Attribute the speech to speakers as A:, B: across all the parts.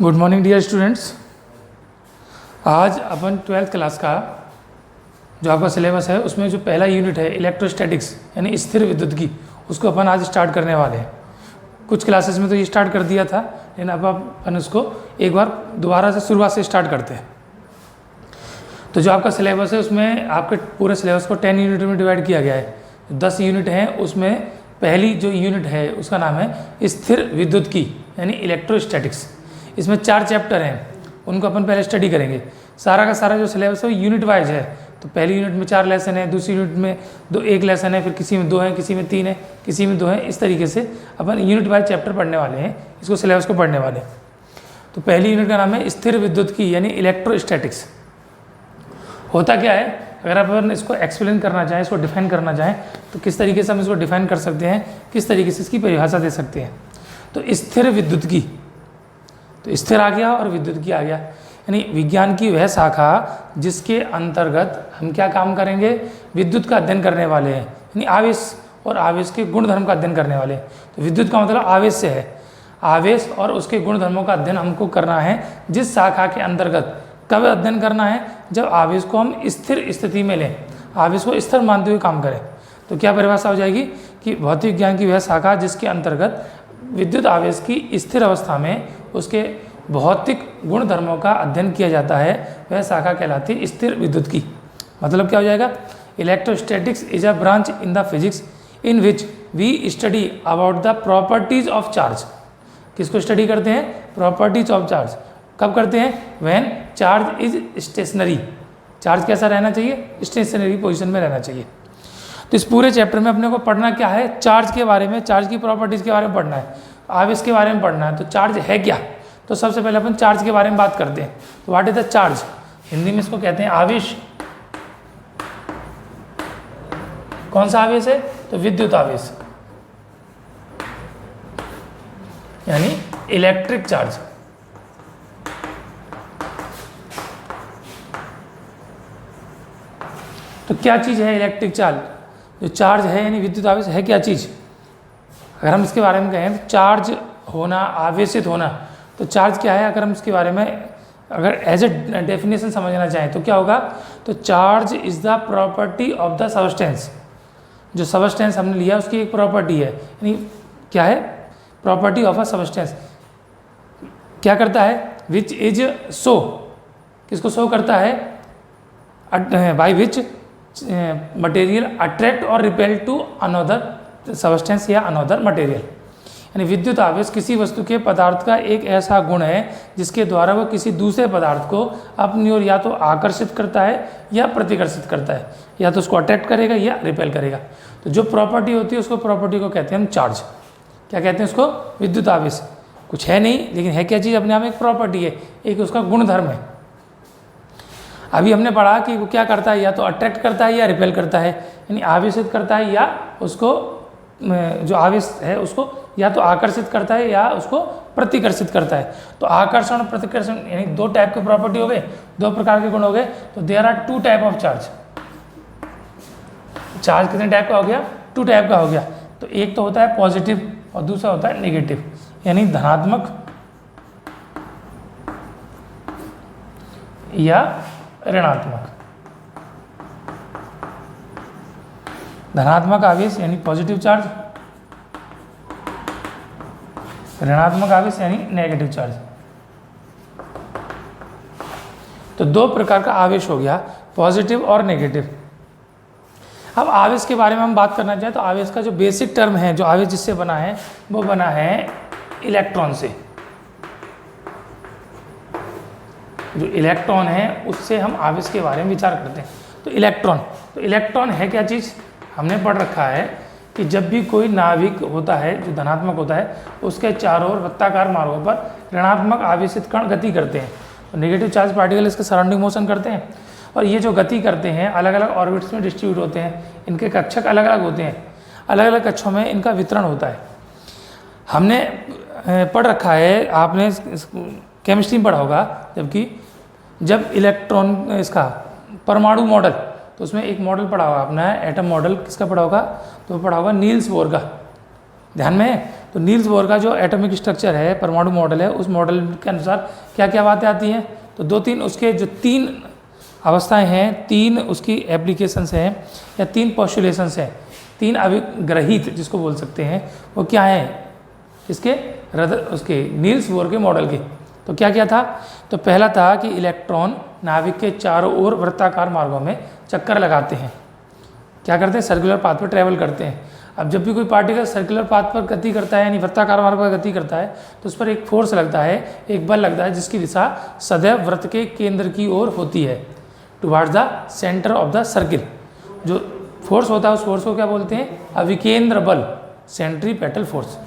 A: Good morning dear students. आज अपन 12th class का जो आपका सिलेबस है उसमें जो पहला यूनिट है इलेक्ट्रोस्टैटिक्स यानी स्थिर विद्युत की, उसको अपन आज स्टार्ट करने वाले हैं। कुछ क्लासेस में तो ये स्टार्ट कर दिया था, लेकिन अब अपन उसको एक बार दोबारा से शुरुआत से स्टार्ट करते हैं। तो जो आपका सिलेबस है उसमें आपके पूरे सिलेबस को 10 यूनिट में डिवाइड किया गया है। 10 यूनिट हैं, उसमें पहली जो यूनिट है उसका नाम है स्थिर विद्युत की यानी इलेक्ट्रोस्टैटिक्स। इसमें 4 चैप्टर हैं, उनको अपन पहले स्टडी करेंगे। सारा का सारा जो सिलेबस है वो यूनिट वाइज है। तो पहली यूनिट में 4 लेसन है, दूसरी यूनिट में एक लेसन है, फिर किसी में 2 है, किसी में 3 है, किसी में 2 है। इस तरीके से अपन यूनिट वाइज चैप्टर पढ़ने वाले हैं, इसको सिलेबस को पढ़ने वाले हैं। तो पहली यूनिट का नाम है स्थिर विद्युत की यानी इलेक्ट्रोस्टैटिक्स। होता क्या है, अगर अपन इसको एक्सप्लेन करना चाहें, इसको डिफाइन करना चाहें, तो किस तरीके से हम इसको डिफाइन कर सकते हैं, किस तरीके से इसकी परिभाषा दे सकते हैं। तो स्थिर विद्युत की, तो स्थिर आ गया और विद्युत की आ गया, यानी विज्ञान की वह शाखा जिसके अंतर्गत हम क्या काम करेंगे, विद्युत का अध्ययन करने वाले हैं, यानी आवेश और आवेश के गुणधर्म का अध्ययन करने वाले हैं। तो विद्युत का मतलब आवेश से है, आवेश और उसके गुणधर्मों का अध्ययन हमको करना है। जिस शाखा के अंतर्गत कब अध्ययन करना है, जब आवेश को हम स्थिर स्थिति में लें, आवेश को स्थिर मानते हुए काम करें। तो क्या परिभाषा हो जाएगी कि भौतिक विज्ञान की वह शाखा जिसके अंतर्गत विद्युत आवेश की स्थिर अवस्था में उसके भौतिक गुण धर्मों का अध्ययन किया जाता है, वह शाखा कहलाती है स्थिर विद्युत की। मतलब क्या हो जाएगा, electrostatics is a branch in the physics in which we study about the properties of charge. किसको स्टडी करते हैं, प्रॉपर्टीज ऑफ चार्ज। कब करते हैं, when charge is stationary. Charge कैसा रहना चाहिए, स्टेशनरी पोजीशन में रहना चाहिए। तो इस पूरे चैप्टर में अपने को पढ़ना क्या है, चार्ज के बारे में, चार्ज की प्रॉपर्टीज के बारे में पढ़ना है, आवेश के बारे में पढ़ना है। तो चार्ज है क्या, तो सबसे पहले अपन चार्ज के बारे में बात करते हैं। तो what is the charge, Hindi में इसको कहते हैं आवेश। कौन सा आवेश है, तो विद्युत आवेश यानी इलेक्ट्रिक चार्ज। तो क्या चीज़ है इलेक्ट्रिक चार्ज, जो चार्ज है यानी विद्युत आवेश है क्या चीज़। अगर हम इसके बारे में कहें तो चार्ज होना, आवेशित होना, तो चार्ज क्या है, अगर हम इसके बारे में अगर एज ए डेफिनेशन समझना चाहें तो क्या होगा, तो charge is the property of the substance. जो सबस्टेंस हमने लिया उसकी एक प्रॉपर्टी है, यानी क्या है, प्रॉपर्टी ऑफ अ सबस्टेंस। क्या करता है, विच इज शो, किसको शो करता है, बाय विच मटेरियल अट्रैक्ट और रिपेल टू अनदर सबस्टेंस या अनदर मटेरियल। यानी विद्युत आवेश किसी वस्तु के पदार्थ का एक ऐसा गुण है जिसके द्वारा वह किसी दूसरे पदार्थ को अपनी ओर या तो आकर्षित करता है या प्रतिकर्षित करता है, या तो उसको अट्रैक्ट करेगा या रिपेल करेगा। तो जो प्रॉपर्टी होती है उसको प्रॉपर्टी को कहते हैं हम चार्ज। क्या कहते हैं उसको, विद्युत आवेश। कुछ है नहीं, लेकिन है क्या चीज़, अपने आप एक प्रॉपर्टी है, एक उसका गुणधर्म है। अभी हमने पढ़ा कि वो क्या करता है, या तो अट्रैक्ट करता है या रिपेल करता है, यानी आवेशित करता है, या उसको जो आवेश है उसको या तो आकर्षित करता है या उसको प्रतिकर्षित करता है। तो आकर्षण और प्रतिकर्षण यानी 2 टाइप के प्रॉपर्टी हो गए, 2 प्रकार के गुण हो गए। तो there are 2 type of charge. Charge कितने टाइप का हो गया, 2 टाइप का हो गया। तो एक तो होता है पॉजिटिव और दूसरा होता है नेगेटिव, यानी धनात्मक या ऋणात्मक। धनात्मक आवेश यानी पॉजिटिव चार्ज, ऋणात्मक आवेश यानी नेगेटिव चार्ज। तो 2 प्रकार का आवेश हो गया, पॉजिटिव और नेगेटिव। अब आवेश के बारे में हम बात करना चाहें तो आवेश का जो बेसिक टर्म है, जो आवेश जिससे बना है, वो बना है इलेक्ट्रॉन से। जो इलेक्ट्रॉन है उससे हम आवेश के बारे में विचार करते हैं। तो इलेक्ट्रॉन है क्या चीज़, हमने पढ़ रखा है कि जब भी कोई नाभिक होता है जो धनात्मक होता है, उसके चारों ओर वृत्ताकार मार्गों पर ऋणात्मक आवेशित कण गति करते हैं। तो नेगेटिव चार्ज पार्टिकल इसके सराउंडिंग मोशन करते हैं, और ये जो गति करते हैं अलग अलग ऑर्बिट्स में डिस्ट्रीब्यूट होते हैं। इनके कक्षक अलग अलग होते हैं, अलग अलग कक्षों में इनका वितरण होता है। हमने पढ़ रखा है, आपने केमिस्ट्री में पढ़ा होगा, जबकि जब इलेक्ट्रॉन इसका परमाणु मॉडल, तो उसमें एक मॉडल पढ़ा होगा अपना, एटम मॉडल किसका पढ़ा होगा, तो पढ़ा होगा नील्स बोर का। ध्यान में है, तो नील्स बोर का जो एटॉमिक स्ट्रक्चर है, परमाणु मॉडल है, उस मॉडल के अनुसार क्या क्या बातें आती हैं। तो दो तीन उसके जो तीन अवस्थाएं हैं, तीन उसकी एप्लीकेशंस हैं या तीन पॉस्टुलेशंस हैं, तीन अभिग्रहित जिसको बोल सकते हैं, वो क्या है इसके उसके नील्स बोर के मॉडल के। तो क्या क्या था, तो पहला था कि इलेक्ट्रॉन नाभिक के चारों ओर वृत्ताकार मार्गों में चक्कर लगाते हैं। क्या करते हैं, सर्कुलर पाथ पर ट्रैवल करते हैं। अब जब भी कोई पार्टिकल सर्कुलर पाथ पर गति करता है यानी वृत्ताकार मार्ग पर गति करता है तो उस पर एक फोर्स लगता है, एक बल लगता है जिसकी दिशा सदैव वृत्त के केंद्र की ओर होती है, towards the centre of the circle. जो फोर्स होता है उस फोर्स को क्या बोलते हैं, अविकेंद्र बल, सेंट्रीपेटल फोर्स।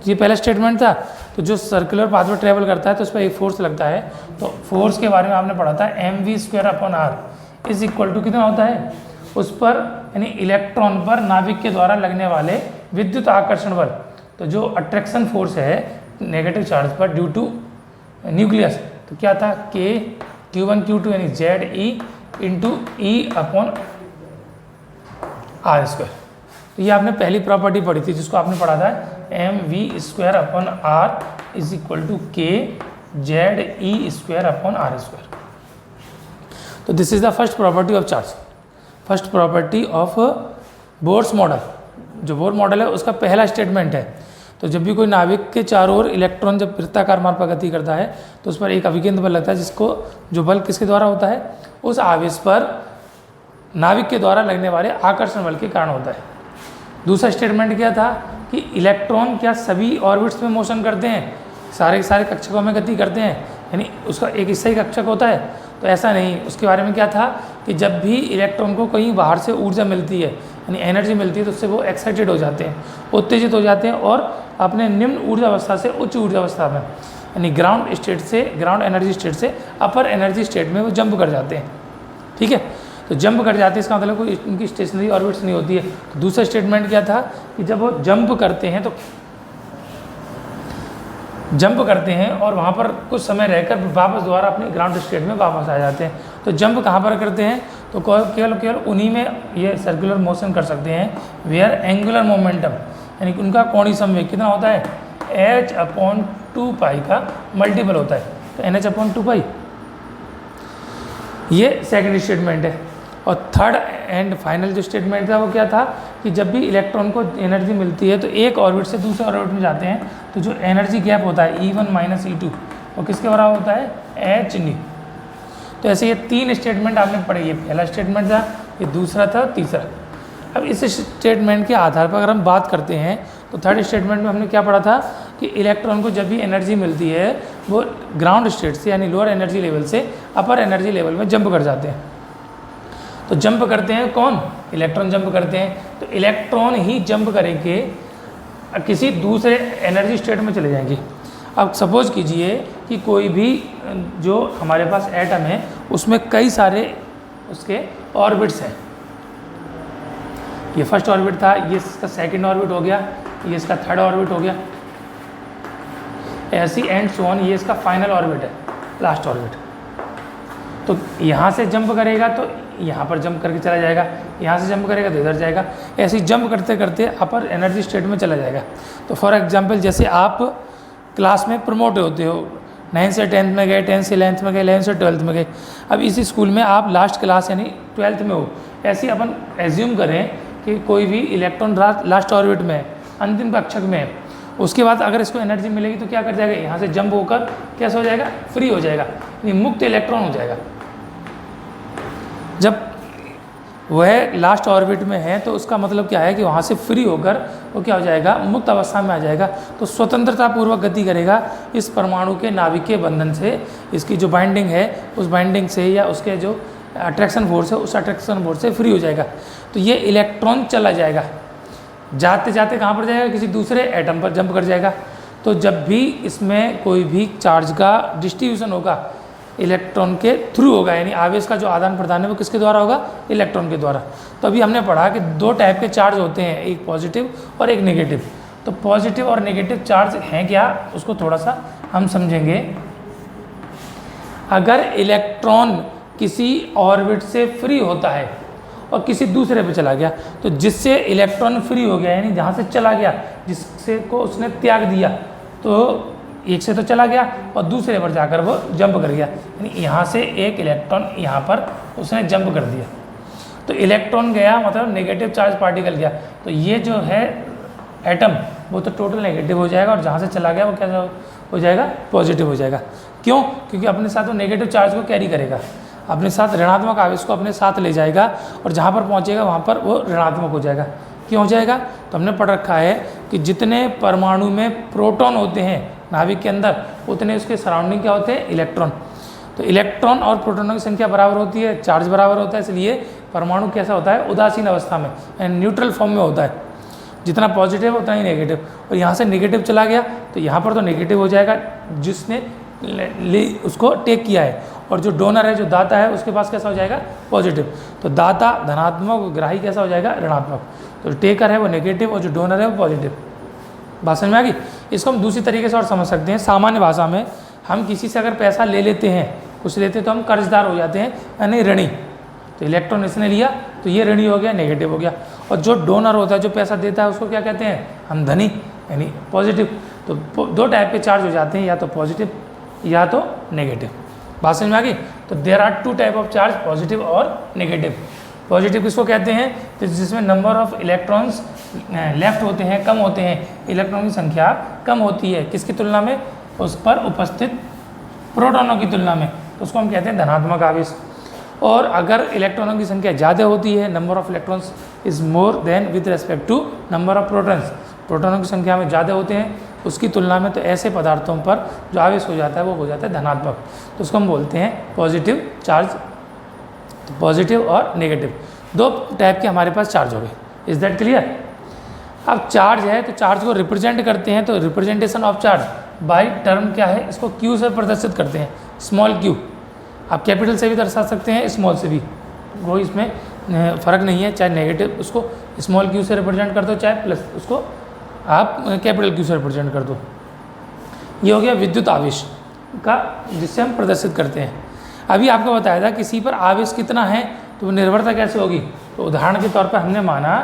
A: ये पहला स्टेटमेंट था। तो जो सर्कुलर पाथ पर ट्रैवल करता है तो उस पर एक फोर्स लगता है। तो फोर्स के बारे में आपने पढ़ा था mv²/r इज इक्वल टू कितना होता है, उस पर यानी इलेक्ट्रॉन पर नाभिक के द्वारा लगने वाले विद्युत आकर्षण बल। तो जो अट्रैक्शन फोर्स है नेगेटिव चार्ज पर ड्यू टू न्यूक्लियस, तो क्या था k q1 q2 यानी ZE इंटू E/r²। तो ये आपने पहली प्रॉपर्टी पढ़ी थी जिसको आपने पढ़ा था mv²/r is equal to k ZE²/r²। तो this is the first property of charge, first property of Bohr's model. जो बोर मॉडल है उसका पहला स्टेटमेंट है। तो जब भी कोई नाभिक के चारों ओर इलेक्ट्रॉन जब वृत्ताकार मार्ग पर गति करता है तो उस पर एक अभिकेंद्र बल लगता है, जिसको जो बल किसके द्वारा होता है, उस आवेश पर नाभिक के द्वारा लगने वाले आकर्षण बल के कारण होता है। दूसरा स्टेटमेंट क्या था कि इलेक्ट्रॉन क्या सभी ऑर्बिट्स में मोशन करते हैं, सारे के सारे कक्षकों में गति करते हैं, यानी उसका एक हिस्सा ही कक्षक होता है। तो ऐसा नहीं, उसके बारे में क्या था कि जब भी इलेक्ट्रॉन को कहीं बाहर से ऊर्जा मिलती है यानी एनर्जी मिलती है तो उससे वो एक्साइटेड हो जाते हैं, उत्तेजित हो जाते हैं और अपने निम्न ऊर्जा अवस्था से उच्च ऊर्जा अवस्था में यानी ग्राउंड स्टेट से, ग्राउंड एनर्जी स्टेट से अपर एनर्जी स्टेट में वो जंप कर जाते हैं। ठीक है, तो जंप कर जाते हैं इसका मतलब कोई उनकी स्टेशनरी ऑर्बिट्स नहीं होती है। तो दूसरा स्टेटमेंट क्या था कि जब वो जंप करते हैं तो जंप करते हैं और वहाँ पर कुछ समय रहकर वापस दोबारा अपने ग्राउंड स्टेट में वापस आ जाते हैं। तो जंप कहाँ पर करते हैं, तो केवल उन्हीं में ये सर्कुलर मोशन कर सकते हैं वेयर एंगुलर मोमेंटम यानी कि उनका कोणीय संवेग कितना होता है, h/2π का मल्टीपल होता है। तो NH/2π ये सेकंड स्टेटमेंट है। और थर्ड एंड फाइनल जो स्टेटमेंट था वो क्या था कि जब भी इलेक्ट्रॉन को एनर्जी मिलती है तो एक ऑर्बिट से दूसरे ऑर्बिट में जाते हैं तो जो एनर्जी गैप होता है E1 - E2 वो किसके बराबर होता है, h²। तो ऐसे ये तीन स्टेटमेंट आपने पढ़े, ये पहला स्टेटमेंट था, ये दूसरा था, तीसरा। अब इस स्टेटमेंट के आधार पर अगर हम बात करते हैं तो थर्ड स्टेटमेंट में हमने क्या पढ़ा था कि इलेक्ट्रॉन को जब भी एनर्जी मिलती है वो ग्राउंड स्टेट से यानी लोअर एनर्जी लेवल से अपर एनर्जी लेवल में जंप कर जाते हैं। तो जंप करते हैं कौन, इलेक्ट्रॉन जंप करते हैं। तो इलेक्ट्रॉन ही जंप करेंगे किसी दूसरे एनर्जी स्टेट में चले जाएंगे। अब सपोज कीजिए कि कोई भी जो हमारे पास एटम है उसमें कई सारे उसके ऑर्बिट्स हैं। ये फर्स्ट ऑर्बिट था, ये इसका सेकंड ऑर्बिट हो गया, ये इसका थर्ड ऑर्बिट हो गया, ऐसी एंड सो ऑन। ये इसका फाइनल ऑर्बिट है, लास्ट ऑर्बिट। तो यहाँ से जंप करेगा तो यहाँ पर जंप करके चला जाएगा, यहाँ से जंप करेगा तो इधर जाएगा, ऐसे ही जंप करते करते अपर एनर्जी स्टेट में चला जाएगा। तो फॉर एग्जांपल जैसे आप क्लास में प्रमोट होते हो, 9 से 10th में गए, 10 से 11th में गए, 11 से 12th में गए, अब इसी स्कूल में आप लास्ट क्लास यानी 12th में हो। ऐसे ही अपन एज्यूम करें कि कोई भी इलेक्ट्रॉन लास्ट ऑर्बिट में है, अंतिम कक्षक में है, उसके बाद अगर इसको एनर्जी मिलेगी तो क्या कर जाएगा, यहाँ से जंप होकर कैसे हो जाएगा, फ्री हो जाएगा, यानी मुक्त इलेक्ट्रॉन हो जाएगा। जब वह लास्ट ऑर्बिट में है तो उसका मतलब क्या है कि वहाँ से फ्री होकर वो क्या हो जाएगा, मुक्त अवस्था में आ जाएगा। तो स्वतंत्रता पूर्वक गति करेगा इस परमाणु के नाभिकीय बंधन से, इसकी जो बाइंडिंग है उस बाइंडिंग से या उसके जो अट्रैक्शन फोर्स है उस अट्रैक्शन फोर्स से फ्री हो जाएगा। तो ये इलेक्ट्रॉन चला जाएगा, जाते जाते कहाँ पर जाएगा, किसी दूसरे एटम पर जंप कर जाएगा। तो जब भी इसमें कोई भी चार्ज का डिस्ट्रीब्यूशन होगा इलेक्ट्रॉन के थ्रू होगा, यानी आवेश का जो आदान प्रदान है वो किसके द्वारा होगा, इलेक्ट्रॉन के द्वारा। तो अभी हमने पढ़ा कि दो टाइप के चार्ज होते हैं, एक पॉजिटिव और एक नेगेटिव। तो पॉजिटिव और नेगेटिव चार्ज हैं क्या, उसको थोड़ा सा हम समझेंगे। अगर इलेक्ट्रॉन किसी ऑर्बिट से फ्री होता है और किसी दूसरे पे चला गया, तो जिससे इलेक्ट्रॉन फ्री हो गया, यानी जहाँ से चला गया, जिससे को उसने त्याग दिया, तो एक से तो चला गया और दूसरे पर जाकर वो जंप कर गया, यानी यहाँ से एक इलेक्ट्रॉन यहाँ पर उसने जंप कर दिया, तो इलेक्ट्रॉन गया मतलब नेगेटिव चार्ज पार्टिकल गया, तो ये जो है एटम वो तो टोटल नेगेटिव हो जाएगा, और जहाँ से चला गया वो क्या हो जाएगा, पॉजिटिव हो जाएगा। क्यों? क्योंकि अपने साथ वो नेगेटिव चार्ज को कैरी करेगा, अपने साथ ऋणात्मक आवेश को अपने साथ ले जाएगा, और जहाँ पर पहुँचेगा वहाँ पर वो ऋणात्मक हो जाएगा। क्यों हो जाएगा? तो हमने पढ़ रखा है कि जितने परमाणु में प्रोटॉन होते हैं नाभिक के अंदर, उतने उसके सराउंडिंग क्या होते हैं, इलेक्ट्रॉन। तो इलेक्ट्रॉन और प्रोटॉनों की संख्या बराबर होती है, चार्ज बराबर होता है, इसलिए परमाणु कैसा होता है, उदासीन अवस्था में, यानी न्यूट्रल फॉर्म में होता है। जितना पॉजिटिव उतना ही नेगेटिव, और यहाँ से नेगेटिव चला गया तो यहाँ पर तो नेगेटिव हो जाएगा जिसने उसको टेक किया है, और जो डोनर है, जो दाता है, उसके पास कैसा हो जाएगा, पॉजिटिव। तो दाता धनात्मक, ग्राही कैसा हो जाएगा, ऋणात्मक। तो टेकर है वो नेगेटिव और जो डोनर है वो पॉजिटिव। बात समझ में आ गई? इसको हम दूसरी तरीके से और समझ सकते हैं। सामान्य भाषा में हम किसी से अगर पैसा ले लेते हैं, कुछ लेते हैं, तो हम कर्जदार हो जाते हैं, यानी ऋणी। तो इलेक्ट्रॉन इसने लिया तो ये ऋणी हो गया, नेगेटिव हो गया। और जो डोनर होता है, जो पैसा देता है, उसको क्या कहते हैं, हम धनी, यानी पॉजिटिव। तो दो टाइप के चार्ज हो जाते हैं, या तो पॉजिटिव या तो नेगेटिव। बात समझ में आ गई? तो there are two type of charge, positive और नेगेटिव। पॉजिटिव किसको कहते हैं, तो जिसमें नंबर ऑफ इलेक्ट्रॉन्स लेफ्ट होते हैं, कम होते हैं, इलेक्ट्रॉन की संख्या कम होती है, किसकी तुलना में, उस पर उपस्थित प्रोटॉनों की तुलना में, तो उसको हम कहते हैं धनात्मक आवेश। और अगर इलेक्ट्रॉनों की संख्या ज़्यादा होती है, number of electrons is more than with respect to number of protons, प्रोटॉनों की संख्या में ज़्यादा होते हैं उसकी तुलना में, तो ऐसे पदार्थों पर जो आवेश हो जाता है वो हो जाता है धनात्मक। तो उसको हम बोलते हैं पॉजिटिव चार्ज। तो पॉजिटिव और नेगेटिव दो टाइप के हमारे पास चार्ज हो गए। Is that clear? अब चार्ज है तो चार्ज को रिप्रेजेंट करते हैं, तो representation of charge by term क्या है, इसको क्यू से प्रदर्शित करते हैं, स्मॉल क्यू। आप कैपिटल से भी दर्शा सकते हैं, स्मॉल से भी, कोई इसमें फ़र्क नहीं है। चाहे नेगेटिव उसको स्मॉल क्यू से रिप्रेजेंट कर दो, चाहे प्लस उसको आप कैपिटल क्यू से रिप्रेजेंट कर दो। ये हो गया विद्युत आवेश का, जिससे हम प्रदर्शित करते हैं। अभी आपको बताया था किसी पर आवेश कितना है तो वो निर्भरता कैसे होगी। तो उदाहरण के तौर पर हमने माना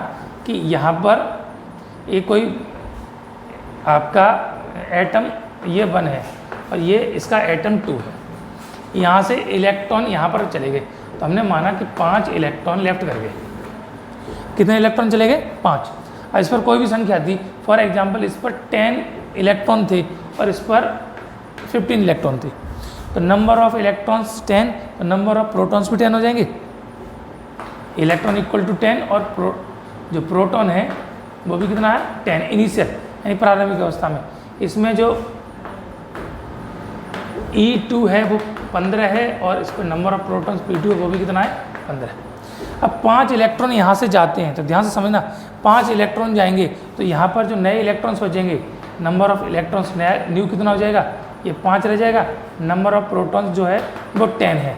A: कि यहाँ पर एक कोई आपका एटम ये 1 है और ये इसका एटम 2 है, यहाँ से इलेक्ट्रॉन यहाँ पर चले गए, तो हमने माना कि 5 इलेक्ट्रॉन लेफ्ट कर गए। कितने इलेक्ट्रॉन चले गए? 5। और इस पर कोई भी संख्या थी, फॉर एग्जांपल इस पर 10 इलेक्ट्रॉन थे और इस पर 15 इलेक्ट्रॉन थे, तो नंबर ऑफ इलेक्ट्रॉन्स 10, तो नंबर ऑफ प्रोटॉन्स भी 10 हो जाएंगे। इलेक्ट्रॉन इक्वल टू 10 और जो प्रोटॉन है वो भी कितना है, 10 इनिशियल, यानी प्रारंभिक अवस्था में। इसमें जो E2 है वो 15 है और इस पर नंबर ऑफ प्रोटॉन्स P2 है वो भी कितना है, 15। अब 5 इलेक्ट्रॉन यहाँ से जाते हैं, तो ध्यान से समझना, 5 इलेक्ट्रॉन जाएंगे तो यहाँ पर जो नए इलेक्ट्रॉन्स बचेंगे, नंबर ऑफ इलेक्ट्रॉन्स नया न्यू कितना हो जाएगा, ये 5 रह जाएगा। नंबर ऑफ प्रोटॉन्स जो है वो 10 है।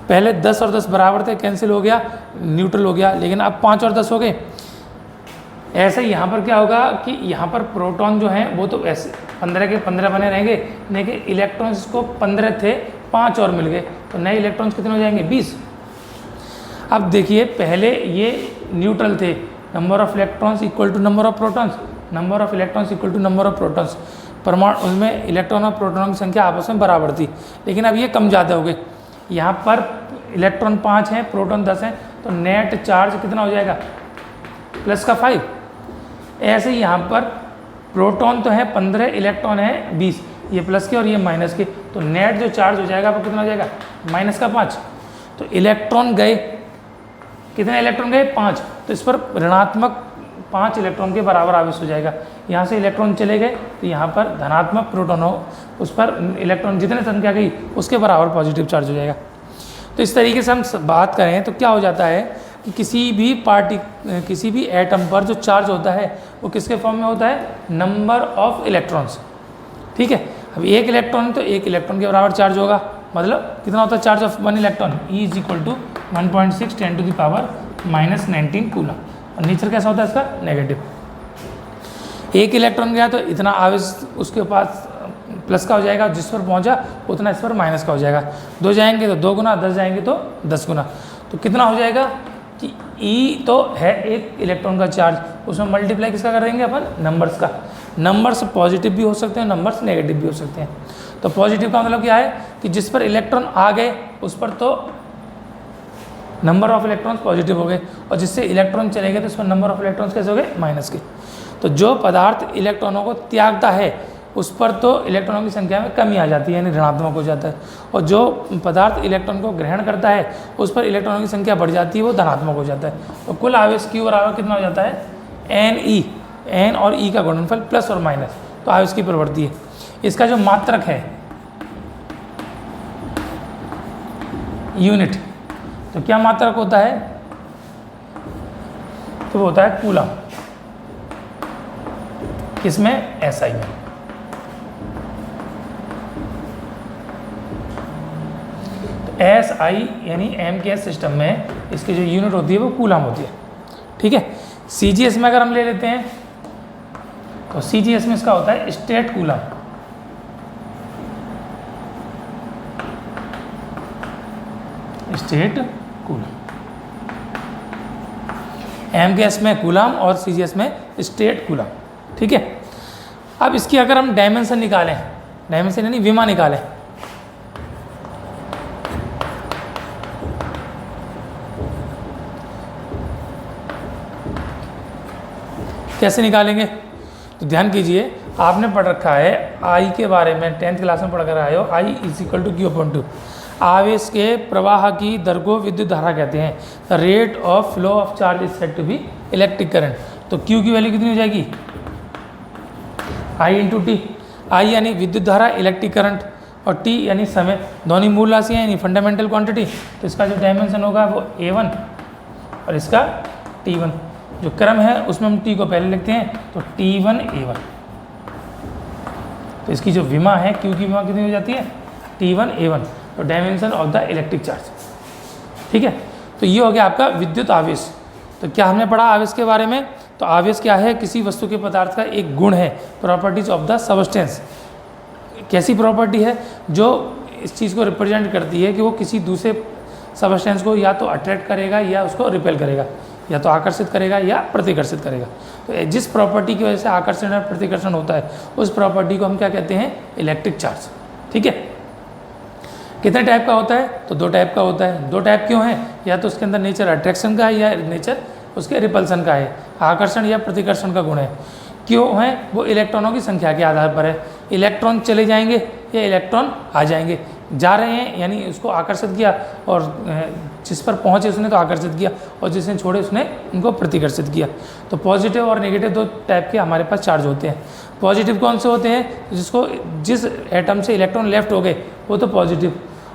A: पहले 10 और 10 बराबर थे, कैंसिल हो गया, न्यूट्रल हो गया, लेकिन अब 5 और 10 हो गए। ऐसे ही यहाँ पर क्या होगा कि यहाँ पर प्रोटॉन जो हैं वो तो ऐसे 15 के 15 बने रहेंगे, लेकिन इलेक्ट्रॉन्स को 15 थे, 5 और मिल गए, तो नए इलेक्ट्रॉन्स कितने हो जाएंगे, 20। अब देखिए पहले ये न्यूट्रल थे, number of electrons equal to number of protons, number of electrons equal to number of protons, परमाणु उनमें इलेक्ट्रॉन और प्रोटॉन की संख्या आपस में बराबर थी, लेकिन अब ये कम ज़्यादा हो गए। यहाँ पर इलेक्ट्रॉन 5 हैं, प्रोटॉन 10 हैं, तो नेट चार्ज कितना हो जाएगा, प्लस का 5। ऐसे ही यहाँ पर प्रोटॉन तो है 15, इलेक्ट्रॉन है 20, ये प्लस के और ये माइनस के, तो नेट जो चार्ज हो जाएगा वो कितना हो जाएगा, माइनस का 5। तो इलेक्ट्रॉन गए, कितने इलेक्ट्रॉन गए, 5, तो इस पर ऋणात्मक 5 इलेक्ट्रॉन के बराबर आवेश हो जाएगा। यहाँ से इलेक्ट्रॉन चले गए तो यहाँ पर धनात्मक प्रोटॉन हो, उस पर इलेक्ट्रॉन जितने संख्या गई उसके बराबर पॉजिटिव चार्ज हो जाएगा। तो इस तरीके से हम बात करें तो क्या हो जाता है कि किसी भी एटम पर जो चार्ज होता है वो किसके फॉर्म में होता है, नंबर ऑफ इलेक्ट्रॉन्स। ठीक है, अब एक इलेक्ट्रॉन तो एक इलेक्ट्रॉन के बराबर चार्ज होगा, मतलब कितना होता है charge of 1 electron, E is equal to 1.6 × 10⁻⁻⁹ coulomb. और नेचर कैसा होता है इसका, नेगेटिव। एक इलेक्ट्रॉन गया तो इतना आवेश उसके पास प्लस का हो जाएगा, जिस पर पहुंचा उतना इस पर माइनस का हो जाएगा। 2 जाएंगे तो 2 गुना, 10 जाएंगे तो 10 गुना। तो कितना हो जाएगा कि ई तो है एक इलेक्ट्रॉन का चार्ज, उसमें मल्टीप्लाई किसका करेंगे अपन, नंबर्स का। नंबर्स पॉजिटिव भी हो सकते हैं, नंबर्स नेगेटिव भी हो सकते हैं। तो पॉजिटिव का मतलब क्या है कि जिस पर इलेक्ट्रॉन आ गए उस पर तो नंबर ऑफ इलेक्ट्रॉन्स पॉजिटिव हो गए, और जिससे इलेक्ट्रॉन चले गए तो उस पर नंबर ऑफ इलेक्ट्रॉन्स कैसे हो गए, माइनस के। तो जो पदार्थ इलेक्ट्रॉनों को त्यागता है उस पर तो इलेक्ट्रॉनों की संख्या में कमी आ जाती है, यानी ऋणात्मक हो जाता है, और जो पदार्थ इलेक्ट्रॉन को ग्रहण करता है उस पर इलेक्ट्रॉनों की संख्या बढ़ जाती है, वो धनात्मक हो जाता है। तो कुल आवेश Q बराबर कितना हो जाता है, NE, N और E का गुणनफल प्लस और माइनस, तो आवेश की प्रवृत्ति है। इसका जो मात्रक है यूनिट, तो क्या मात्रक होता है, तो वो होता है कूलम, किसमें, SI में। SI यानी MKS सिस्टम में इसकी जो यूनिट होती है वो कूलम होती है, ठीक है। CGS में अगर हम ले लेते हैं तो CGS में इसका होता है state coulomb, state coulomb. MKS में कूलम और CGS में स्टेट कूलम, ठीक है। अब इसकी अगर हम डायमेंशन निकालें, डायमेंशन यानी विमा निकालें, कैसे निकालेंगे, तो ध्यान कीजिए, आपने पढ़ रखा है आई के बारे में, 10th क्लास में पढ़ कर आए हो, I = Q/2। आवेश के प्रवाह की दर को विद्युत धारा कहते हैं। The rate of flow of charge is said to be electric current. तो Q की वैल्यू कितनी हो जाएगी, I × T। I यानी विद्युत धारा, इलेक्ट्रिक करंट, और T यानी समय, दोनों मूल राशियाँ यानी फंडामेंटल क्वांटिटी। तो इसका जो डायमेंशन होगा वो A1 और इसका T1। जो क्रम है उसमें हम T को पहले लिखते हैं, तो T1 A1। तो इसकी जो विमा है, Q की विमा कितनी हो जाती है, T1 A1, तो dimension of the electric charge, ठीक है। तो ये हो गया आपका विद्युत आवेश। तो क्या हमने पढ़ा आवेश के बारे में, तो आवेश क्या है, किसी वस्तु के पदार्थ का एक गुण है, प्रॉपर्टीज ऑफ द सबस्टेंस। कैसी प्रॉपर्टी है, जो इस चीज़ को रिप्रेजेंट करती है कि वो किसी दूसरे सबस्टेंस को या तो अट्रैक्ट करेगा या उसको रिपेल करेगा, या तो आकर्षित करेगा या प्रतिकर्षित करेगा। तो जिस प्रॉपर्टी की वजह से आकर्षण और प्रतिकर्षण होता है उस प्रॉपर्टी को हम क्या कहते हैं, इलेक्ट्रिक चार्ज, ठीक है। कितने टाइप का होता है, तो 2 टाइप का होता है। 2 टाइप क्यों है, या तो उसके अंदर नेचर अट्रैक्शन का है या नेचर उसके रिपल्सन का है, आकर्षण या प्रतिकर्षण का गुण है। क्यों है, वो इलेक्ट्रॉनों की संख्या के आधार पर है। इलेक्ट्रॉन चले जाएंगे या इलेक्ट्रॉन आ जाएंगे, जा रहे हैं यानी उसको आकर्षित किया, और जिस पर पहुंचे उसने तो आकर्षित किया, और जिसने छोड़े उसने उनको प्रतिकर्षित किया। तो पॉजिटिव और नेगेटिव 2 टाइप के हमारे पास चार्ज होते हैं। पॉजिटिव कौन से होते हैं, जिसको जिस एटम से इलेक्ट्रॉन लेफ्ट हो गए वो तो पॉजिटिव,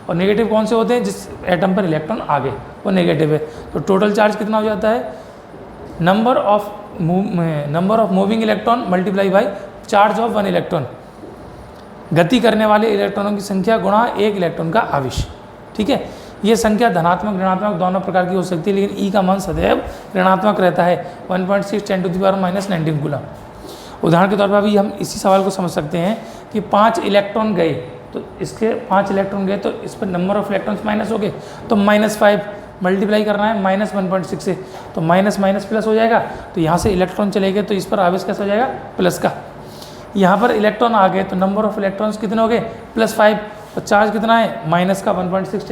A: और नेगेटिव कौन से होते हैं, जिस एटम पर इलेक्ट्रॉन आ गए वो नेगेटिव है। तो टोटल चार्ज कितना हो जाता है, number of moving electron multiply by charge of 1 electron, गति करने वाले इलेक्ट्रॉनों की संख्या गुणा 1 इलेक्ट्रॉन का आवेश, ठीक है। ये संख्या धनात्मक ऋणात्मक दोनों प्रकार की हो सकती है, लेकिन E का मान सदैव ऋणात्मक रहता है, 1.6 × 10⁻⁻⁹ कूलम। उदाहरण के तौर पर अभी हम इसी सवाल को समझ सकते हैं कि 5 इलेक्ट्रॉन गए, तो इसके 5 इलेक्ट्रॉन गए तो इस पर नंबर ऑफ इलेक्ट्रॉन्स माइनस हो गए, तो -5 मल्टीप्लाई करना है -1.6 से, तो माइनस माइनस प्लस हो जाएगा। तो यहाँ से इलेक्ट्रॉन चले गए तो इस पर आवेश कैसा हो जाएगा, प्लस का। यहाँ पर इलेक्ट्रॉन आ गए तो नंबर ऑफ इलेक्ट्रॉन्स कितने हो गए, +5, और चार्ज कितना है, माइनस का 1.6 ×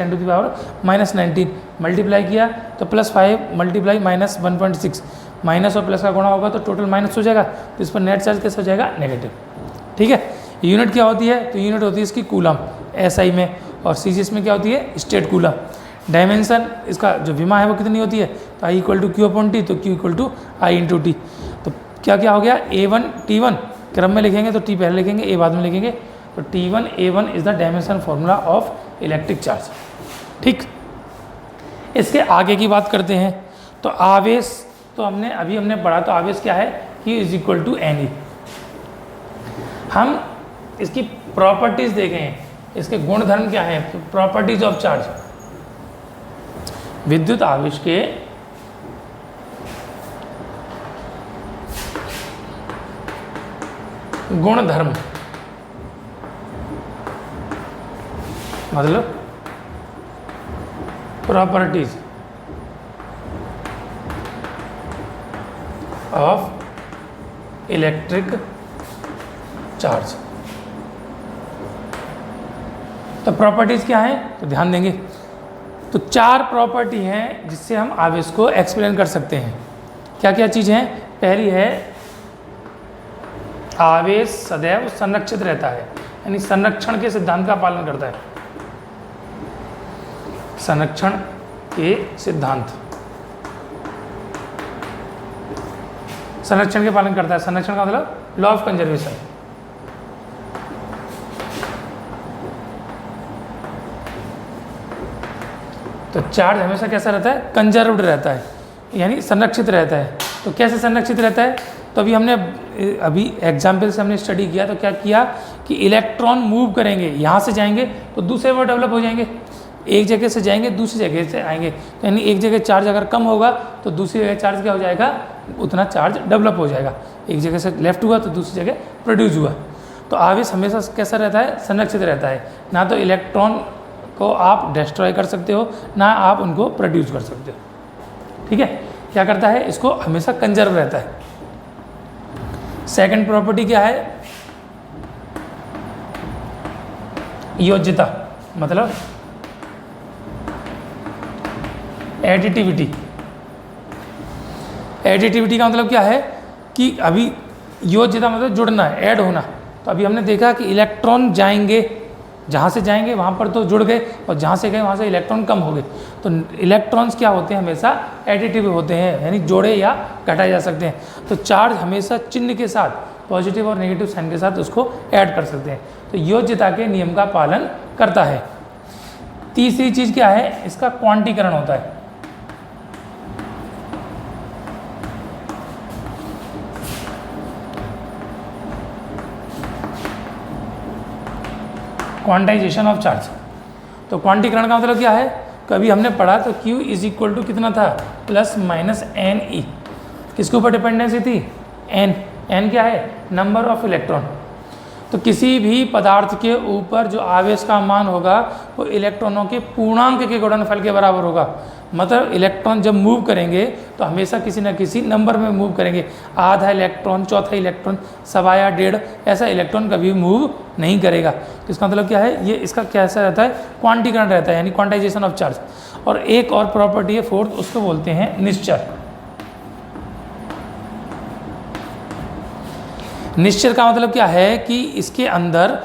A: 10⁻⁻⁹ मल्टीप्लाई किया तो +5 मल्टीप्लाई -1.6, माइनस और प्लस का गुणा होगा तो टोटल माइनस हो जाएगा, तो इस पर नेट चार्ज कैसे हो जाएगा, नेगेटिव, ठीक है। यूनिट क्या होती है, तो यूनिट होती है इसकी कूलम SI में, और CGS में क्या होती है, स्टेट कूलम। डायमेंशन इसका जो विमा है वो कितनी होती है, तो I = Q/T, तो Q = I × T। तो क्या क्या हो गया, A1 T1 क्रम में लिखेंगे तो T पहले लिखेंगे, A बाद में लिखेंगे, तो T1 A1 is the dimension formula of electric charge, ठीक। इसके आगे की बात करते हैं, तो आवेश तो हमने पढ़ा, तो आवेश क्या है, Q = NE। हम इसकी प्रॉपर्टीज देखें, इसके गुणधर्म क्या है, प्रॉपर्टीज ऑफ चार्ज। विद्युत आवेश के गुणधर्म, मतलब प्रॉपर्टीज ऑफ इलेक्ट्रिक चार्ज। तो प्रॉपर्टीज क्या है, तो ध्यान देंगे। तो 4 प्रॉपर्टी हैं जिससे हम आवेश को एक्सप्लेन कर सकते हैं। क्या क्या चीज़ हैं? पहली है आवेश सदैव संरक्षित रहता है, यानी संरक्षण के सिद्धांत का पालन करता है। संरक्षण के सिद्धांत, संरक्षण के पालन करता है। संरक्षण का मतलब लॉ ऑफ कंजर्वेशन। तो चार्ज हमेशा कैसा रहता है? कंजर्व्ड रहता है, यानी संरक्षित रहता है। तो कैसे संरक्षित रहता है? तो अभी हमने एग्जाम्पल से हमने स्टडी किया। तो क्या किया कि इलेक्ट्रॉन मूव करेंगे, यहाँ से जाएंगे तो दूसरे पर डेवलप हो जाएंगे, एक जगह से जाएंगे दूसरी जगह से आएंगे। तो यानी एक जगह चार्ज अगर कम होगा तो दूसरी जगह चार्ज क्या हो जाएगा? उतना चार्ज डेवलप हो जाएगा। एक जगह से लेफ्ट हुआ तो दूसरी जगह प्रोड्यूस हुआ। तो आवेश हमेशा कैसा रहता है? संरक्षित रहता है। ना तो इलेक्ट्रॉन को आप डिस्ट्रॉय कर सकते हो, ना आप उनको प्रोड्यूस कर सकते हो। ठीक है, क्या करता है? इसको हमेशा कंजर्व रहता है। सेकंड प्रॉपर्टी क्या है? योज्यता, मतलब एडिटिविटी। एडिटिविटी का मतलब क्या है कि अभी योज्यता मतलब जुड़ना है, ऐड होना। तो अभी हमने देखा कि इलेक्ट्रॉन जाएंगे, जहाँ से जाएंगे वहाँ पर तो जुड़ गए, और जहाँ से गए वहाँ से इलेक्ट्रॉन कम हो गए। तो इलेक्ट्रॉन्स क्या होते हैं? हमेशा एडिटिव होते हैं, यानी जोड़े या घटाए जा सकते हैं। तो चार्ज हमेशा चिन्ह के साथ, पॉजिटिव और नेगेटिव साइन के साथ उसको ऐड कर सकते हैं। तो योज्यता के नियम का पालन करता है। तीसरी चीज़ क्या है? इसका क्वांटीकरण होता है। Quantization of charge. तो क्वांटीकरण का मतलब क्या है? कभी हमने पढ़ा तो Q इज इक्वल टू कितना था? Plus minus n e. किसके ऊपर डिपेंडेंसी थी? एन। एन क्या है? Number of electron. तो किसी भी पदार्थ के ऊपर जो आवेश का मान होगा वो इलेक्ट्रॉनों के पूर्णांक के गुणनफल के बराबर होगा। मतलब इलेक्ट्रॉन जब मूव करेंगे तो हमेशा किसी न किसी नंबर में मूव करेंगे। आधा इलेक्ट्रॉन, चौथा इलेक्ट्रॉन, सवा या डेढ़, ऐसा इलेक्ट्रॉन कभी मूव नहीं करेगा। तो इसका मतलब क्या है? ये इसका कैसा रहता है? क्वांटीकरण रहता है, यानी क्वांटाइजेशन ऑफ चार्ज। और एक और प्रॉपर्टी है फोर्थ, उसको बोलते हैं निश्चर। निश्चर का मतलब क्या है कि इसके अंदर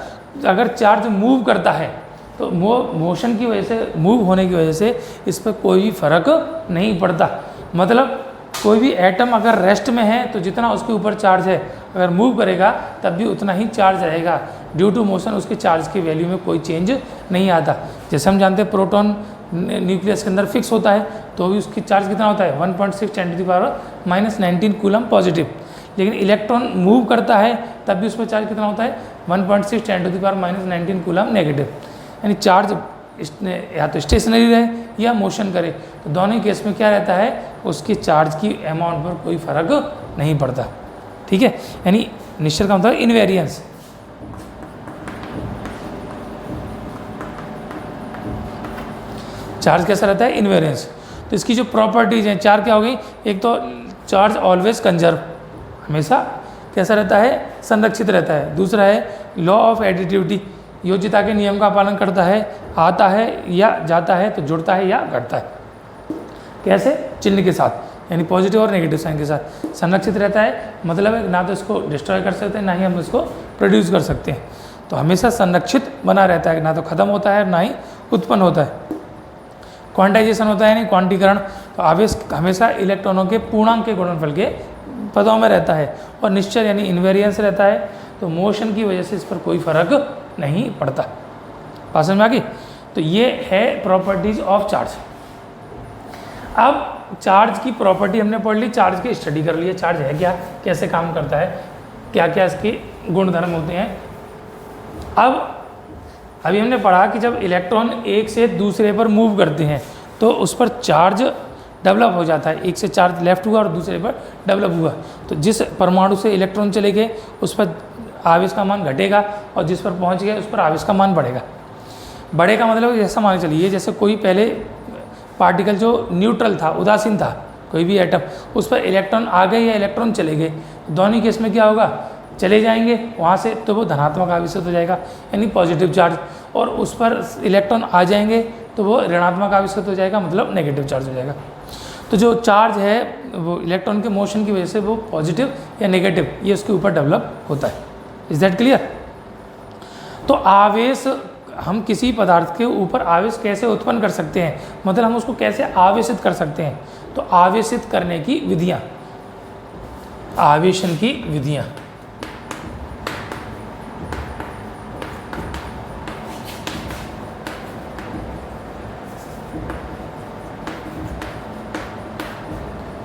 A: अगर चार्ज मूव करता है तो मोशन की वजह से, मूव होने की वजह से इस पर कोई भी फर्क नहीं पड़ता। मतलब कोई भी एटम अगर रेस्ट में है तो जितना उसके ऊपर चार्ज है, अगर मूव करेगा तब भी उतना ही चार्ज रहेगा। ड्यू टू मोशन उसके चार्ज की वैल्यू में कोई चेंज नहीं आता। जैसे हम जानते हैं प्रोटॉन न्यूक्लियस के अंदर फिक्स होता है तो भी उसकी चार्ज कितना होता है? 1.6 × 10⁻⁻19 कूलम पॉजिटिव। लेकिन इलेक्ट्रॉन मूव करता है तब भी उसमें चार्ज कितना होता है? 1.6 × 10⁻⁻19 कूलम नेगेटिव। यानी चार्ज या तो स्टेशनरी रहे या मोशन करे, तो दोनों केस में क्या रहता है? उसके चार्ज की अमाउंट पर कोई फर्क नहीं पड़ता। ठीक है, यानी निश्चर का मतलब इनवेरियंस। चार्ज कैसा रहता है? इनवेरियंस। तो इसकी जो प्रॉपर्टीज हैं 4 क्या हो गई? एक तो चार्ज ऑलवेज कंजर्व, हमेशा कैसा रहता है? संरक्षित रहता है। दूसरा है लॉ ऑफ एडिटिविटी, योज्यता के नियम का पालन करता है। आता है या जाता है तो जुड़ता है या घटता है। कैसे? चिन्ह के साथ, यानी पॉजिटिव और नेगेटिव साइन के साथ। संरक्षित रहता है मतलब है ना तो इसको डिस्ट्रॉय कर सकते हैं, ना ही हम इसको प्रोड्यूस कर सकते हैं। तो हमेशा संरक्षित बना रहता है, ना तो ख़त्म होता है ना ही उत्पन्न होता है। क्वांटाइजेशन होता है यानी क्वांटीकरण। तो आवेश हमेशा इलेक्ट्रॉनों के पूर्णांक के गुणनफल के पदों में रहता है। और निश्चर यानी इनवेरियंस रहता है, तो मोशन की वजह से इस पर कोई फर्क नहीं पड़ता। बात समझ में आ गई? तो ये है प्रॉपर्टीज ऑफ चार्ज। अब चार्ज की प्रॉपर्टी हमने पढ़ ली, चार्ज की स्टडी कर लिया। चार्ज है क्या, कैसे काम करता है, क्या क्या इसके गुणधर्म होते हैं। अब अभी हमने पढ़ा कि जब इलेक्ट्रॉन एक से दूसरे पर मूव करते हैं तो उस पर चार्ज डेवलप हो जाता है। एक से चार्ज लेफ्ट हुआ और दूसरे पर डेवलप हुआ, तो जिस परमाणु से इलेक्ट्रॉन चले गए उस पर आवेश का मान घटेगा, और जिस पर पहुंच गए उस पर आवेश का मान बढ़ेगा। बढ़ेगा मतलब जैसा मान चलिए, जैसे कोई पहले पार्टिकल जो न्यूट्रल था, उदासीन था, कोई भी एटम, उस पर इलेक्ट्रॉन आ गए या इलेक्ट्रॉन चले गए, दोनों केस में क्या होगा, चले जाएंगे वहाँ से तो वो धनात्मक आवेशित हो जाएगा यानी पॉजिटिव चार्ज, और उस पर इलेक्ट्रॉन आ जाएंगे तो वो ऋणात्मक आवेशित हो जाएगा मतलब नेगेटिव चार्ज हो जाएगा। तो जो चार्ज है वो इलेक्ट्रॉन के मोशन की वजह से वो पॉजिटिव या नेगेटिव ये उसके ऊपर डेवलप होता है। Is that clear? तो आवेश, हम किसी पदार्थ के ऊपर आवेश कैसे उत्पन्न कर सकते हैं, मतलब हम उसको कैसे आवेशित कर सकते हैं, तो आवेशित करने की विधियाँ, आवेशन की विधियाँ।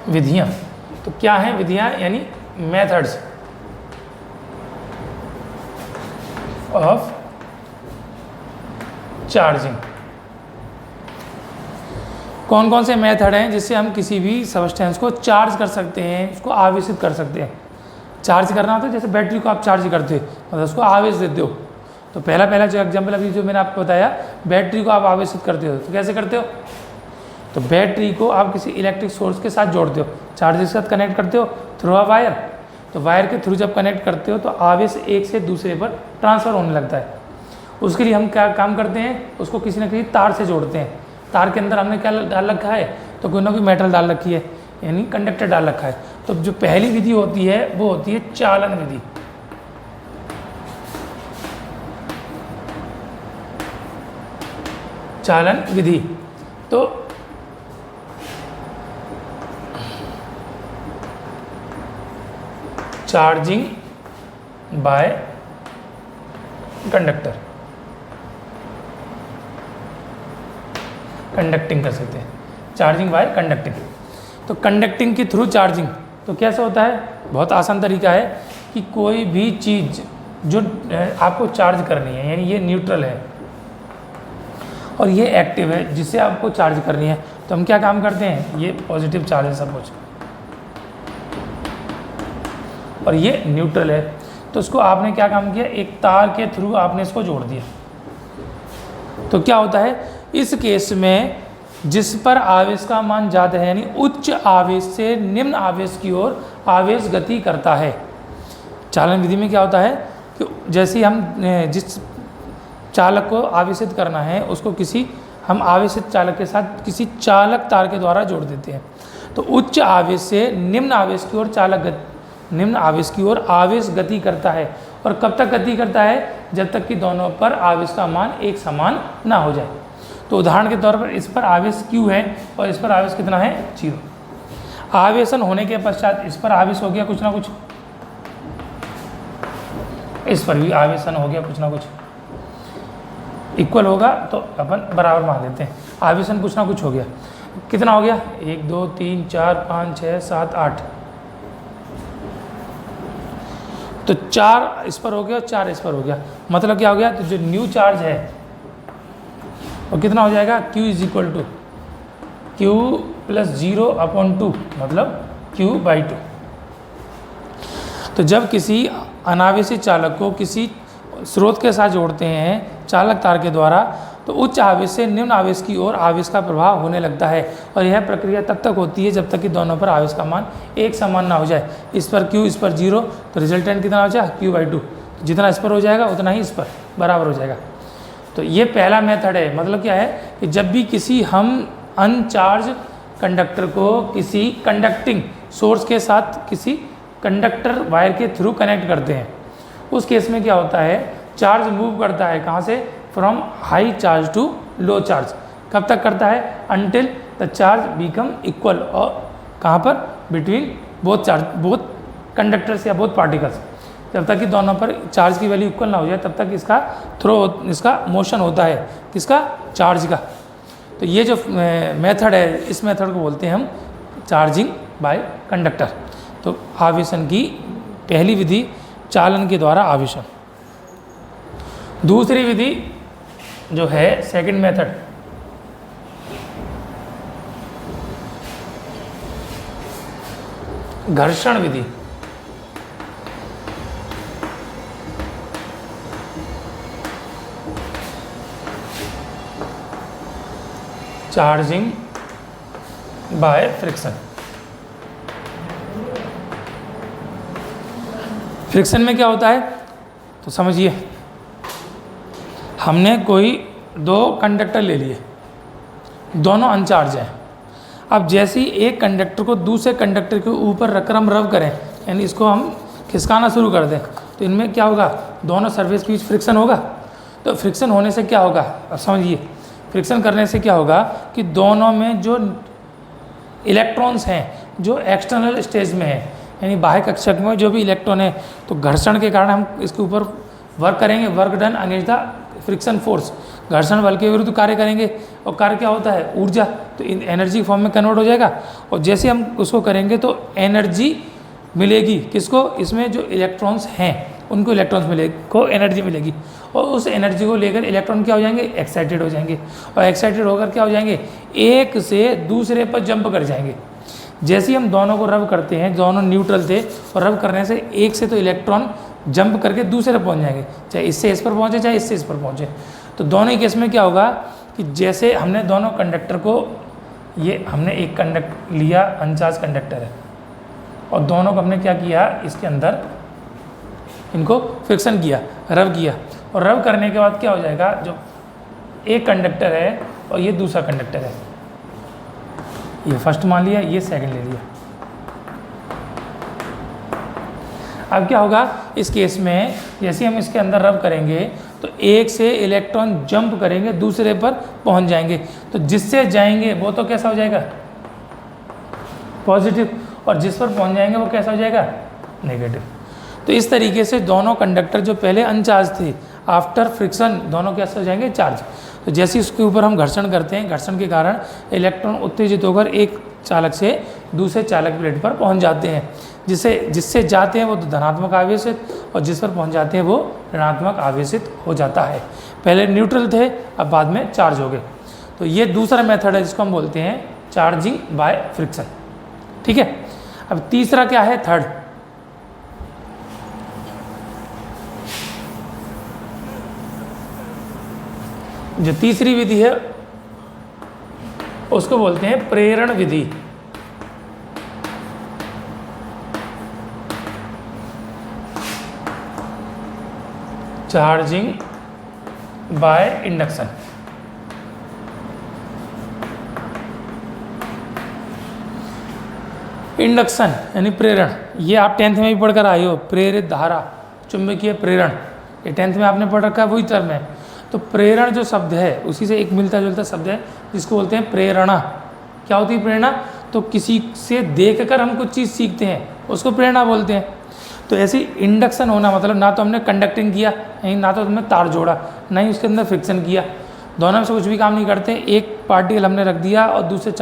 A: विधियाँ, तो क्या हैं विधियाँ, यानी मेथड्स ऑफ चार्जिंग। कौन कौन से मेथड हैं जिससे हम किसी भी सब्सटेंस को चार्ज कर सकते हैं, उसको आवेशित कर सकते हैं। चार्ज करना होता है जैसे बैटरी को आप चार्ज करते हो मतलब उसको आवेश देते हो। तो पहला जो एग्जाम्पल अभी जो मैंने आपको बताया, बैटरी को आप आवेशित करते हो तो कैसे करते हो, तो बैटरी को आप किसी इलेक्ट्रिक सोर्स के साथ जोड़ते हो, चार्जर के साथ कनेक्ट करते हो थ्रू अ वायर। तो वायर के थ्रू जब कनेक्ट करते हो तो आवेश एक से दूसरे पर ट्रांसफ़र होने लगता है। उसके लिए हम क्या काम करते हैं, उसको किसी न किसी तार से जोड़ते हैं। तार के अंदर हमने क्या डाल रखा है, तो कोई ना कोई मेटल डाल रखी है यानी कंडक्टर डाल रखा है। तो जो पहली विधि होती है वो होती है चालन विधि। चालन विधि, तो चार्जिंग बाय कंडक्टर, कंडक्टिंग कर सकते हैं, चार्जिंग बाय कंडक्टिंग। तो कंडक्टिंग के थ्रू चार्जिंग तो कैसे होता है, बहुत आसान तरीका है कि कोई भी चीज़ जो आपको चार्ज करनी है, यानी ये न्यूट्रल है और ये एक्टिव है जिससे आपको चार्ज करनी है, तो हम क्या काम करते हैं, ये पॉजिटिव चार्ज है सब कुछ और ये न्यूट्रल है, तो उसको आपने क्या काम किया, एक तार के थ्रू आपने इसको जोड़ दिया। तो क्या होता है इस केस में, जिस पर आवेश का मान ज़्यादा है यानी उच्च आवेश से निम्न आवेश की ओर आवेश गति करता है। चालन विधि में क्या होता है कि जैसे ही हम जिस चालक को आवेशित करना है उसको हम आवेशित चालक के साथ किसी चालक तार के द्वारा जोड़ देते हैं। तो उच्च आवेश से निम्न आवेश की ओर निम्न आवेश की ओर आवेश गति करता है। और कब तक गति करता है, जब तक कि दोनों पर आवेश का मान एक समान ना हो जाए। तो उदाहरण के तौर पर इस पर आवेश Q है और इस पर आवेश कितना है, 0। आवेशन होने के पश्चात इस पर आवेश हो गया कुछ ना कुछ, इस पर भी आवेशन हो गया कुछ ना कुछ, इक्वल होगा तो अपन बराबर मान लेते हैं। आवेशन कुछ ना कुछ हो गया, कितना हो गया, 1 2 3 4 5 6 7 8, तो 4 इस पर हो गया, 4 इस पर हो गया, मतलब क्या हो गया, तो जो न्यू चार्ज है वो कितना हो जाएगा, Q is equal to Q plus 0/2 मतलब Q/2। तो जब किसी अनावेशित चालक को किसी स्रोत के साथ जोड़ते हैं चालक तार के द्वारा, तो उच्च आवेश से निम्न आवेश की ओर आवेश का प्रभाव होने लगता है। और यह प्रक्रिया तब तक होती है जब तक कि दोनों पर आवेश का मान एक समान ना हो जाए। इस पर Q इस पर 0, तो रिजल्टेंट कितना हो जाएगा, Q/2। जितना इस पर हो जाएगा उतना ही इस पर बराबर हो जाएगा। तो ये पहला मेथड है। मतलब क्या है कि जब भी किसी हम अनचार्ज कंडक्टर को किसी कंडक्टिंग सोर्स के साथ किसी कंडक्टर वायर के थ्रू कनेक्ट करते हैं, उस केस में क्या होता है, चार्ज मूव करता है कहाँ से, from high charge to low charge. कब तक करता है, until the charge become equal, और कहाँ पर, बिटवीन बोथ कंडक्टर्स या बोथ पार्टिकल्स। जब तक कि दोनों पर चार्ज की वैल्यू इक्वल ना हो जाए तब तक इसका मोशन होता है, किसका, चार्ज का। तो ये जो मेथड है, इस मेथड को बोलते हैं हम चार्जिंग बाय कंडक्टर। तो आवेशन की पहली विधि चालन के द्वारा आवेशन। दूसरी विधि जो है सेकंड मेथड, घर्षण विधि। Charging by friction. फ्रिक्शन में क्या होता है, तो समझिए, हमने कोई दो कंडक्टर ले लिए, दोनों अनचार्ज हैं। अब जैसे ही एक कंडक्टर को दूसरे कंडक्टर के ऊपर रखकर हम रब करें, यानी इसको हम खिसकाना शुरू कर दें, तो इनमें क्या होगा, दोनों सरफेस के बीच फ्रिक्शन होगा। तो फ्रिक्शन होने से क्या होगा, अब समझिए, फ्रिक्शन करने से क्या होगा कि दोनों में जो इलेक्ट्रॉन्स हैं जो एक्सटर्नल स्टेज में है, यानी बाह्य कक्षक में जो भी इलेक्ट्रॉन है, तो घर्षण के कारण हम इसके ऊपर वर्क करेंगे, work done against the friction force, घर्षण बल के विरुद्ध कार्य करेंगे। और कार्य क्या होता है, ऊर्जा, तो एनर्जी फॉर्म में कन्वर्ट हो जाएगा। और जैसे हम उसको करेंगे तो एनर्जी मिलेगी किसको, इसमें जो इलेक्ट्रॉन्स हैं उनको को एनर्जी मिलेगी, और उस एनर्जी को लेकर इलेक्ट्रॉन क्या हो जाएंगे, एक्साइटेड हो जाएंगे, और एक्साइटेड होकर क्या हो जाएंगे, एक से दूसरे पर जंप कर जाएंगे। जैसे ही हम दोनों को रब करते हैं, दोनों न्यूट्रल थे, और रब करने से एक से तो इलेक्ट्रॉन जंप करके दूसरे पर पहुंच जाएंगे, चाहे इससे इस पर पहुंचे चाहे इससे इस पर पहुंचे। तो दोनों ही केस में क्या होगा कि जैसे हमने दोनों कंडक्टर को, ये हमने एक कंडक्टर लिया, अनचार्ज कंडक्टर है, और दोनों को हमने क्या किया, इसके अंदर इनको फ्रिक्शन किया, रब किया, और रब करने के बाद क्या हो जाएगा, जो एक कंडक्टर है और ये दूसरा कंडक्टर है, ये फर्स्ट मान लिया, ये सेकंड ले लिया। अब क्या होगा इस केस में, जैसे हम इसके अंदर रब करेंगे तो एक से इलेक्ट्रॉन जंप करेंगे, दूसरे पर पहुंच जाएंगे, तो जिससे जाएंगे वो तो कैसा हो जाएगा, पॉजिटिव, और जिस पर पहुंच जाएंगे वो कैसा हो जाएगा, नेगेटिव। तो इस तरीके से दोनों कंडक्टर जो पहले अनचार्ज थे, आफ्टर फ्रिक्शन दोनों कैसे हो जाएंगे, चार्ज। तो जैसे उसके ऊपर हम घर्षण करते हैं, घर्षण के कारण इलेक्ट्रॉन उत्तेजित होकर एक चालक से दूसरे चालक प्लेट पर पहुंच जाते हैं, जिससे जाते हैं वो तो धनात्मक आवेशित, और जिस पर पहुंच जाते हैं वो ऋणात्मक आवेशित हो जाता है। पहले न्यूट्रल थे, अब बाद में चार्ज हो गए। तो ये दूसरा मेथड है जिसको हम बोलते हैं चार्जिंग बाय फ्रिक्शन। ठीक है, अब तीसरा क्या है, थर्ड। जो तीसरी विधि है उसको बोलते हैं प्रेरण विधि। Charging by induction. इंडक्शन यानी प्रेरण, ये आप 10th में भी पढ़कर आए हो, प्रेरित धारा, चुंबकीय प्रेरण, ये 10th में आपने पढ़ रखा है, वही टर्म है। तो प्रेरण जो शब्द है उसी से एक मिलता जुलता शब्द है जिसको बोलते हैं प्रेरणा। क्या होती है प्रेरणा, तो किसी से देखकर हम कुछ चीज़ सीखते हैं, उसको प्रेरणा बोलते हैं। तो ऐसी इंडक्शन होना मतलब ना तो हमने कंडक्टिंग किया, ना तो हमने तार जोड़ा, ना ही उसके अंदर फ्रिक्शन किया, दोनों में से कुछ भी काम नहीं करते। एक पार्टिकल हमने रख दिया और दूसरे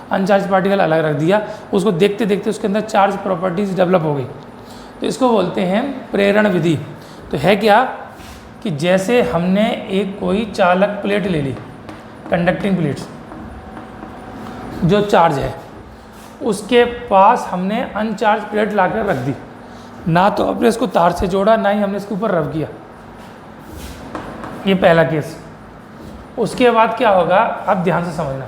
A: अनचार्ज पार्टिकल अलग रख दिया, उसको देखते देखते उसके अंदर चार्ज प्रॉपर्टीज डेवलप हो गई, तो इसको बोलते हैं प्रेरण विधि। तो है क्या कि जैसे हमने एक कोई चालक प्लेट ले ली, कंडक्टिंग प्लेट्स जो चार्ज है, उसके पास हमने अनचार्ज प्लेट लाकर रख दी, ना तो हमने इसको तार से जोड़ा, ना ही हमने इसके ऊपर रब किया, ये पहला केस। उसके बाद क्या होगा, आप ध्यान से समझना,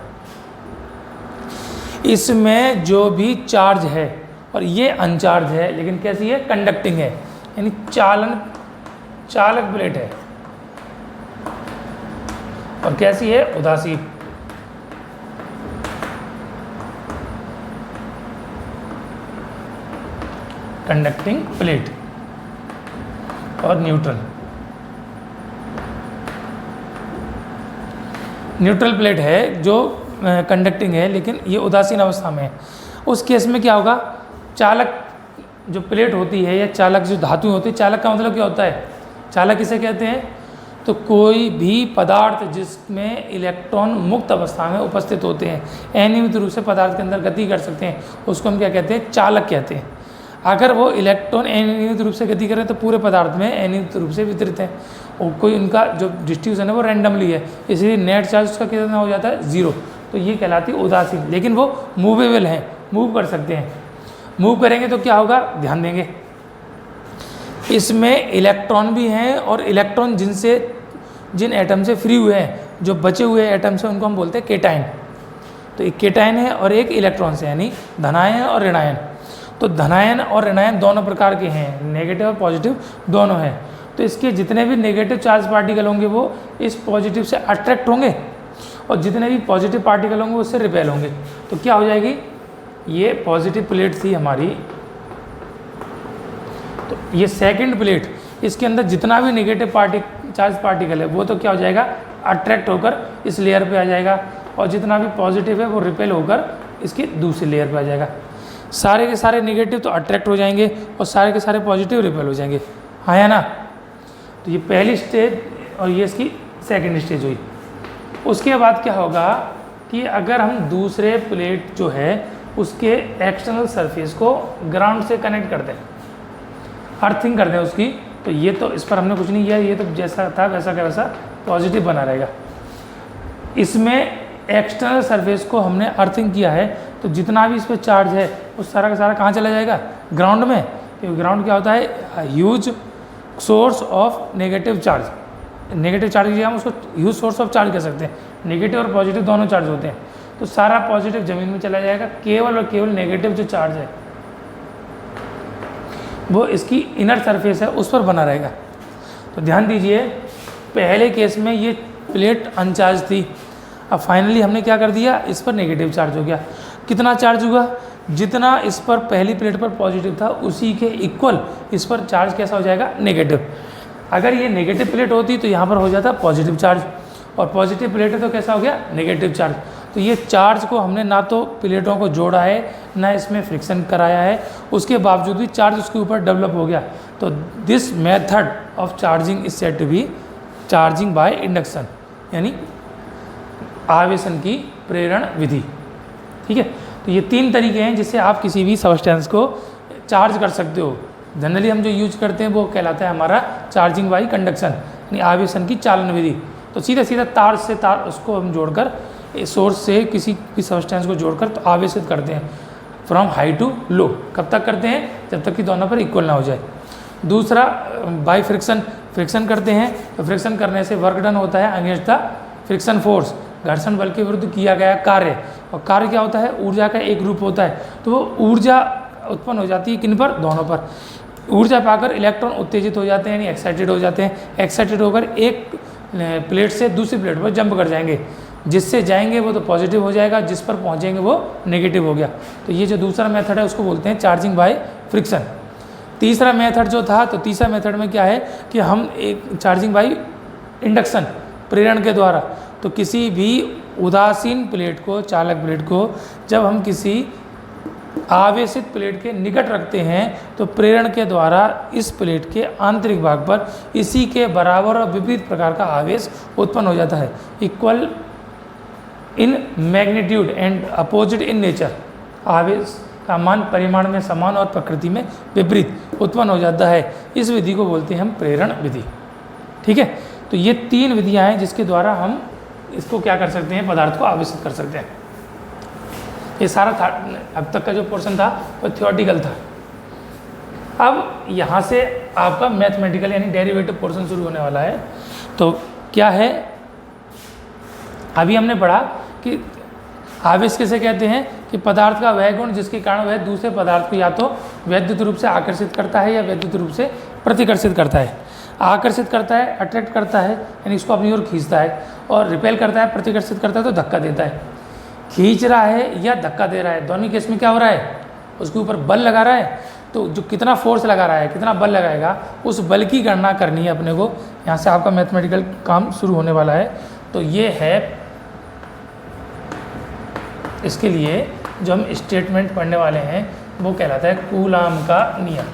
A: इसमें जो भी चार्ज है, और ये अनचार्ज है लेकिन कैसी है, कंडक्टिंग है, यानी चालक प्लेट है, और कैसी है, उदासीन। कंडक्टिंग प्लेट और न्यूट्रल प्लेट है जो कंडक्टिंग है लेकिन ये उदासीन अवस्था में है। उस केस में क्या होगा, चालक जो प्लेट होती है या चालक जो धातु होती है, चालक का मतलब क्या होता है, चालक किसे कहते हैं, तो कोई भी पदार्थ जिसमें इलेक्ट्रॉन मुक्त अवस्था में उपस्थित होते हैं, अनियमित रूप से पदार्थ के अंदर गति कर सकते हैं, उसको हम क्या कहते हैं, चालक कहते हैं। अगर वो इलेक्ट्रॉन अनियमित रूप से गति करें तो पूरे पदार्थ में अनियमित रूप से वितरित है, और कोई उनका जो डिस्ट्रीब्यूशन है वो रैंडमली है, इसलिए नेट चार्ज उसका कितना हो जाता है, 0। तो ये कहलाती है उदासीन, लेकिन वो मूवेबल हैं, मूव कर सकते हैं। मूव करेंगे तो क्या होगा, ध्यान देंगे, इसमें इलेक्ट्रॉन भी हैं, और इलेक्ट्रॉन जिन एटम से फ्री हुए हैं, जो बचे हुए एटम से, उनको हम बोलते हैं केटाइन। तो एक केटाइन है और एक इलेक्ट्रॉन से, यानी धनायन और ऋणायन। तो धनायन और ऋणायन दोनों प्रकार के हैं, नेगेटिव और पॉजिटिव दोनों हैं। तो इसके जितने भी नेगेटिव चार्ज पार्टिकल होंगे वो इस पॉजिटिव से अट्रैक्ट होंगे और जितने भी पॉजिटिव पार्टिकल होंगे उससे रिपेल होंगे। तो क्या हो जाएगी, ये पॉजिटिव प्लेट थी हमारी, तो ये सेकंड प्लेट, इसके अंदर जितना भी नेगेटिव चार्ज पार्टिकल है वो तो क्या हो जाएगा, अट्रैक्ट होकर इस लेयर पे आ जाएगा, और जितना भी पॉजिटिव है वो रिपेल होकर इसकी दूसरी लेयर पे आ जाएगा। सारे के सारे नेगेटिव तो अट्रैक्ट हो जाएंगे और सारे के सारे पॉजिटिव रिपेल हो जाएंगे, हाँ या ना। तो ये पहली स्टेज और ये इसकी सेकंड स्टेज हुई। उसके बाद क्या होगा कि अगर हम दूसरे प्लेट जो है उसके एक्सटर्नल सरफेस को ग्राउंड से कनेक्ट कर दें, अर्थिंग कर दें उसकी, तो ये तो इस पर हमने कुछ नहीं किया, ये तो जैसा था वैसा का वैसा पॉजिटिव बना रहेगा। इसमें एक्सटर्नल सरफेस को हमने अर्थिंग किया है, तो जितना भी इस पर चार्ज है वो सारा का सारा कहाँ चला जाएगा, ग्राउंड में। क्योंकि ग्राउंड क्या होता है, huge source of negative charge. Negative charge की जगह हम उसको ह्यूज सोर्स ऑफ चार्ज कह सकते हैं। नेगेटिव और पॉजिटिव दोनों चार्ज होते हैं, तो सारा पॉजिटिव ज़मीन में चला जाएगा, केवल और केवल नेगेटिव जो चार्ज है वो इसकी इनर सरफेस है उस पर बना रहेगा। तो ध्यान दीजिए, पहले केस में ये प्लेट अनचार्ज थी, अब फाइनली हमने क्या कर दिया, इस पर नेगेटिव चार्ज हो गया। कितना चार्ज हुआ, जितना इस पर पहली प्लेट पर पॉजिटिव था उसी के इक्वल इस पर चार्ज कैसा हो जाएगा, नेगेटिव। अगर ये नेगेटिव प्लेट होती तो यहाँ पर हो जाता पॉजिटिव चार्ज, और पॉजिटिव प्लेट है तो कैसा हो गया, नेगेटिव चार्ज। तो ये चार्ज को हमने ना तो प्लेटों को जोड़ा है ना इसमें फ्रिक्शन कराया है, उसके बावजूद भी चार्ज उसके ऊपर डेवलप हो गया। तो this method of charging is said to be charging by induction, यानी आवेशन की प्रेरण विधि। ठीक है, तो ये तीन तरीके हैं जिससे आप किसी भी सब्सटेंस को चार्ज कर सकते हो। जनरली हम जो यूज करते हैं वो कहलाता है हमारा चार्जिंग बाय कंडक्शन, यानी आवेशन की चालन विधि। तो सीधा सीधा तार से तार उसको हम जोड़कर सोर्स से किसी भी सब्सटेंस को जोड़कर तो आवेशित करते हैं फ्रॉम हाई टू लो। कब तक करते हैं, जब तक कि दोनों पर इक्वल ना हो जाए। दूसरा बाय फ्रिक्शन, फ्रिक्शन करते हैं तो फ्रिक्शन करने से वर्क डन होता है अगेंस्ट द फ्रिक्शन फोर्स, घर्षण बल के विरुद्ध किया गया कार्य। और कार्य क्या होता है, ऊर्जा का एक रूप होता है, तो वो ऊर्जा उत्पन्न हो जाती है किन पर, दोनों पर। ऊर्जा पाकर इलेक्ट्रॉन उत्तेजित हो जाते हैं, यानी एक्साइटेड हो जाते हैं। एक्साइटेड होकर एक प्लेट से दूसरी प्लेट पर जंप कर जाएंगे, जिससे जाएंगे वो तो पॉजिटिव हो जाएगा, जिस पर पहुंचेंगे वो नेगेटिव हो गया। तो ये जो दूसरा मेथड है उसको बोलते हैं चार्जिंग बाय फ्रिक्शन। तीसरा मेथड जो था, तो तीसरा मेथड में क्या है कि हम एक चार्जिंग बाय इंडक्शन, प्रेरण के द्वारा। तो किसी भी उदासीन प्लेट को, चालक प्लेट को जब हम किसी आवेशित प्लेट के निकट रखते हैं तो प्रेरण के द्वारा इस प्लेट के आंतरिक भाग पर इसी के बराबर और विपरीत प्रकार का आवेश उत्पन्न हो जाता है, equal in magnitude and opposite in nature. आवेश का मान परिमाण में समान और प्रकृति में विपरीत उत्पन्न हो जाता है। इस विधि को बोलते हैं हम प्रेरण विधि। ठीक है, तो ये तीन विधियां हैं जिसके द्वारा हम इसको क्या कर सकते हैं, पदार्थ को आवेशित कर सकते हैं। ये सारा था, अब तक का जो पोर्शन था वो थ्योरेटिकल था। अब यहाँ से आपका मैथमेटिकल यानी डेरिवेटिव पोर्शन शुरू होने वाला है। तो क्या है, अभी हमने पढ़ा कि आवेश किसे कहते हैं कि पदार्थ का वह गुण जिसके कारण वह दूसरे पदार्थ को या तो वैद्युत रूप से आकर्षित करता है या वैद्युत रूप से प्रतिकर्षित करता है। आकर्षित करता है, अट्रैक्ट करता है, यानी इसको अपनी ओर खींचता है, और रिपेल करता है, प्रतिकर्षित करता है तो धक्का देता है। खींच रहा है या धक्का दे रहा है, दोनों केस में क्या हो रहा है, उसके ऊपर बल लगा रहा है। तो जो कितना फोर्स लगा रहा है, कितना बल लगाएगा, उस बल की गणना करनी है अपने को। यहाँ से आपका मैथमेटिकल काम शुरू होने वाला है। तो ये है, इसके लिए जो हम स्टेटमेंट पढ़ने वाले हैं वो कहलाता है कूलाम का नियम।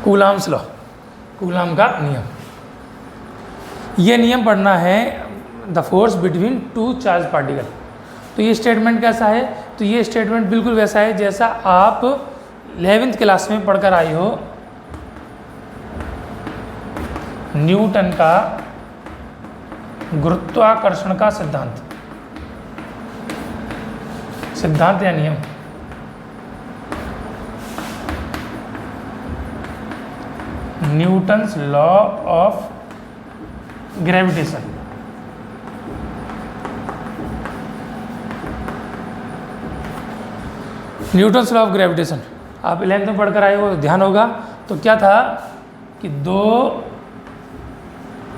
A: कूलाम्स लॉ, कूलाम का नियम। ये नियम पढ़ना है, the force between to charge particle. तो ये स्टेटमेंट कैसा है, तो ये स्टेटमेंट बिल्कुल वैसा है जैसा आप 11वीं क्लास में पढ़कर आई हो, न्यूटन का गुरुत्वाकर्षण का सिद्धांत, सिद्धांत या नियम। Newton's law of gravitation. Newton's law of gravitation आप 11th में पढ़कर आए हो, ध्यान होगा। तो क्या था कि दो